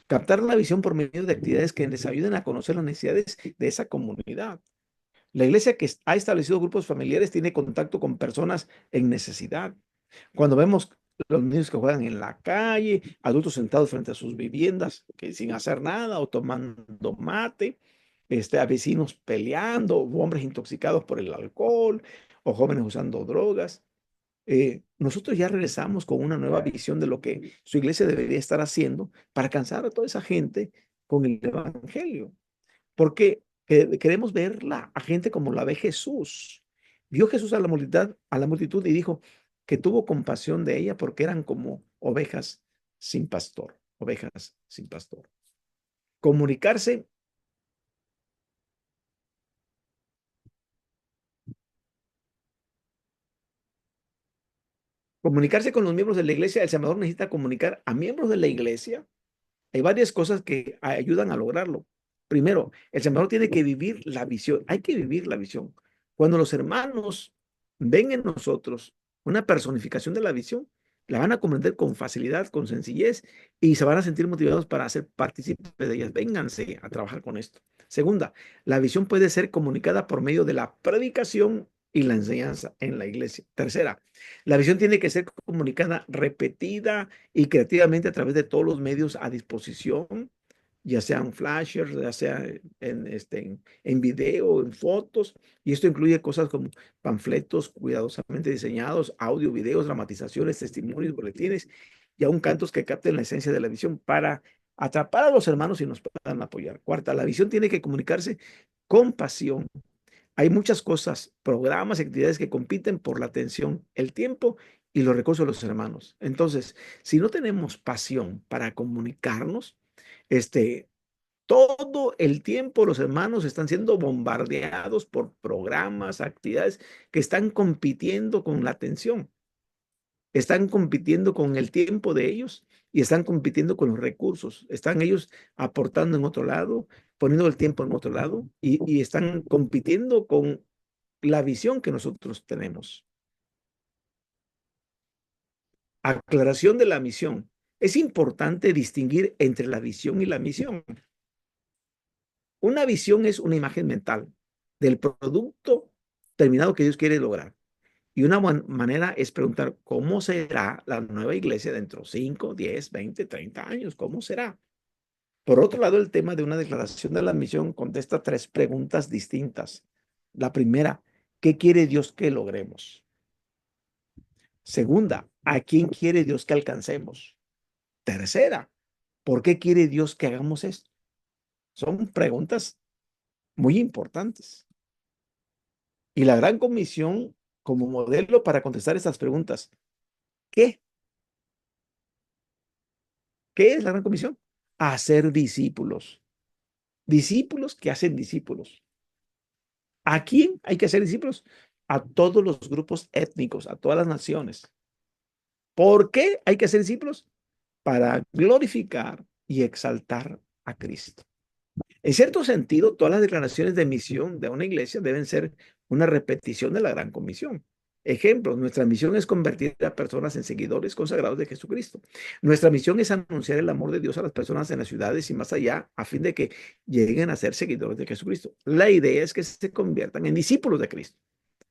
Captar la visión por medio de actividades que les ayuden a conocer las necesidades de esa comunidad. La iglesia que ha establecido grupos familiares tiene contacto con personas en necesidad. Cuando vemos los niños que juegan en la calle, adultos sentados frente a sus viviendas, que sin hacer nada o tomando mate, a vecinos peleando, o hombres intoxicados por el alcohol, o jóvenes usando drogas. Nosotros ya regresamos con una nueva visión de lo que su iglesia debería estar haciendo para alcanzar a toda esa gente con el evangelio. Porque queremos ver a gente como la ve Jesús. Vio Jesús a la multitud y dijo que tuvo compasión de ella porque eran como ovejas sin pastor, ovejas sin pastor. Comunicarse, comunicarse con los miembros de la iglesia, el Salvador necesita comunicar a miembros de la iglesia. Hay varias cosas que ayudan a lograrlo. Primero, el sembrador tiene que vivir la visión. Hay que vivir la visión. Cuando los hermanos ven en nosotros una personificación de la visión, la van a comprender con facilidad, con sencillez y se van a sentir motivados para ser partícipes de ellas. Vénganse a trabajar con esto. Segunda, la visión puede ser comunicada por medio de la predicación y la enseñanza en la iglesia. Tercera, la visión tiene que ser comunicada repetida y creativamente a través de todos los medios a disposición, ya sean flashers, ya sea en video, en fotos, y esto incluye cosas como panfletos cuidadosamente diseñados, audio, videos, dramatizaciones, testimonios, boletines y aún cantos que capten la esencia de la visión para atrapar a los hermanos y nos puedan apoyar. Cuarta, la visión tiene que comunicarse con pasión. Hay muchas cosas, programas, actividades que compiten por la atención, el tiempo y los recursos de los hermanos. Entonces, si no tenemos pasión para comunicarnos, este, todo el tiempo los hermanos están siendo bombardeados por programas, actividades que están compitiendo con la atención, están compitiendo con el tiempo de ellos y están compitiendo con los recursos. Están ellos aportando en otro lado, poniendo el tiempo en otro lado y están compitiendo con la visión que nosotros tenemos. Aclaración de la misión. Es importante distinguir entre la visión y la misión. Una visión es una imagen mental del producto terminado que Dios quiere lograr. Y una manera es preguntar cómo será la nueva iglesia dentro de 5, 10, 20, 30 años. ¿Cómo será? Por otro lado, el tema de una declaración de la misión contesta 3 preguntas distintas. La primera, ¿qué quiere Dios que logremos? Segunda, ¿a quién quiere Dios que alcancemos? Tercera, ¿por qué quiere Dios que hagamos esto? Son preguntas muy importantes. Y la gran comisión como modelo para contestar estas preguntas, ¿qué? ¿Qué es la gran comisión? Hacer discípulos. Discípulos que hacen discípulos. ¿A quién hay que hacer discípulos? A todos los grupos étnicos, a todas las naciones. ¿Por qué hay que hacer discípulos? Para glorificar y exaltar a Cristo. En cierto sentido, todas las declaraciones de misión de una iglesia deben ser una repetición de la gran comisión. Ejemplo, nuestra misión es convertir a personas en seguidores consagrados de Jesucristo. Nuestra misión es anunciar el amor de Dios a las personas en las ciudades y más allá, a fin de que lleguen a ser seguidores de Jesucristo. La idea es que se conviertan en discípulos de Cristo,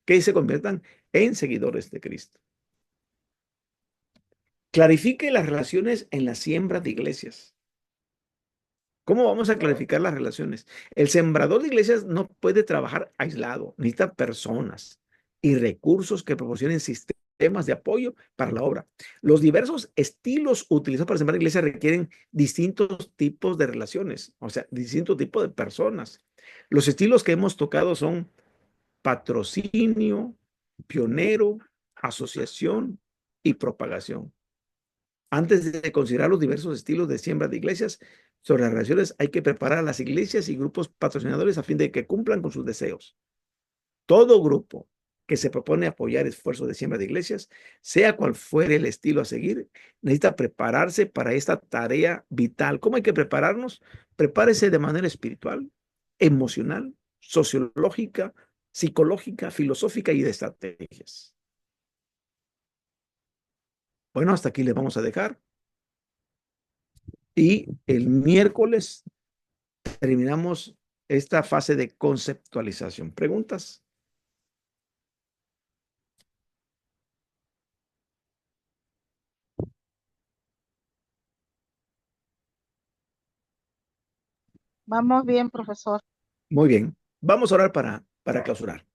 que se conviertan en seguidores de Cristo. Clarifique las relaciones en la siembra de iglesias. ¿Cómo vamos a clarificar las relaciones? El sembrador de iglesias no puede trabajar aislado, necesita personas y recursos que proporcionen sistemas de apoyo para la obra. Los diversos estilos utilizados para sembrar iglesias requieren distintos tipos de relaciones, o sea, distintos tipos de personas. Los estilos que hemos tocado son patrocinio, pionero, asociación y propagación. Antes de considerar los diversos estilos de siembra de iglesias, sobre las relaciones hay que preparar a las iglesias y grupos patrocinadores a fin de que cumplan con sus deseos. Todo grupo que se propone apoyar esfuerzos de siembra de iglesias, sea cual fuere el estilo a seguir, necesita prepararse para esta tarea vital. ¿Cómo hay que prepararnos? Prepárese de manera espiritual, emocional, sociológica, psicológica, filosófica y de estrategias. Bueno, hasta aquí le vamos a dejar. Y el miércoles terminamos esta fase de conceptualización. ¿Preguntas? Vamos bien, profesor. Muy bien. Vamos a orar para clausurar.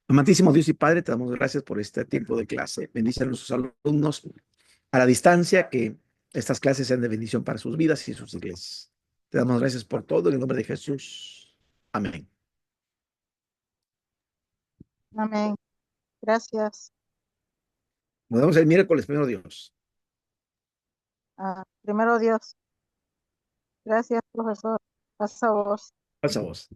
Amantísimo Dios y Padre, te damos gracias por este tiempo de clase. Bendice a nuestros alumnos a la distancia, que estas clases sean de bendición para sus vidas y sus iglesias. Te damos gracias por todo en el nombre de Jesús. Amén. Amén. Gracias. Nos vemos el miércoles, primero Dios. Primero Dios. Gracias, profesor. Pasa vos. Pasa vos.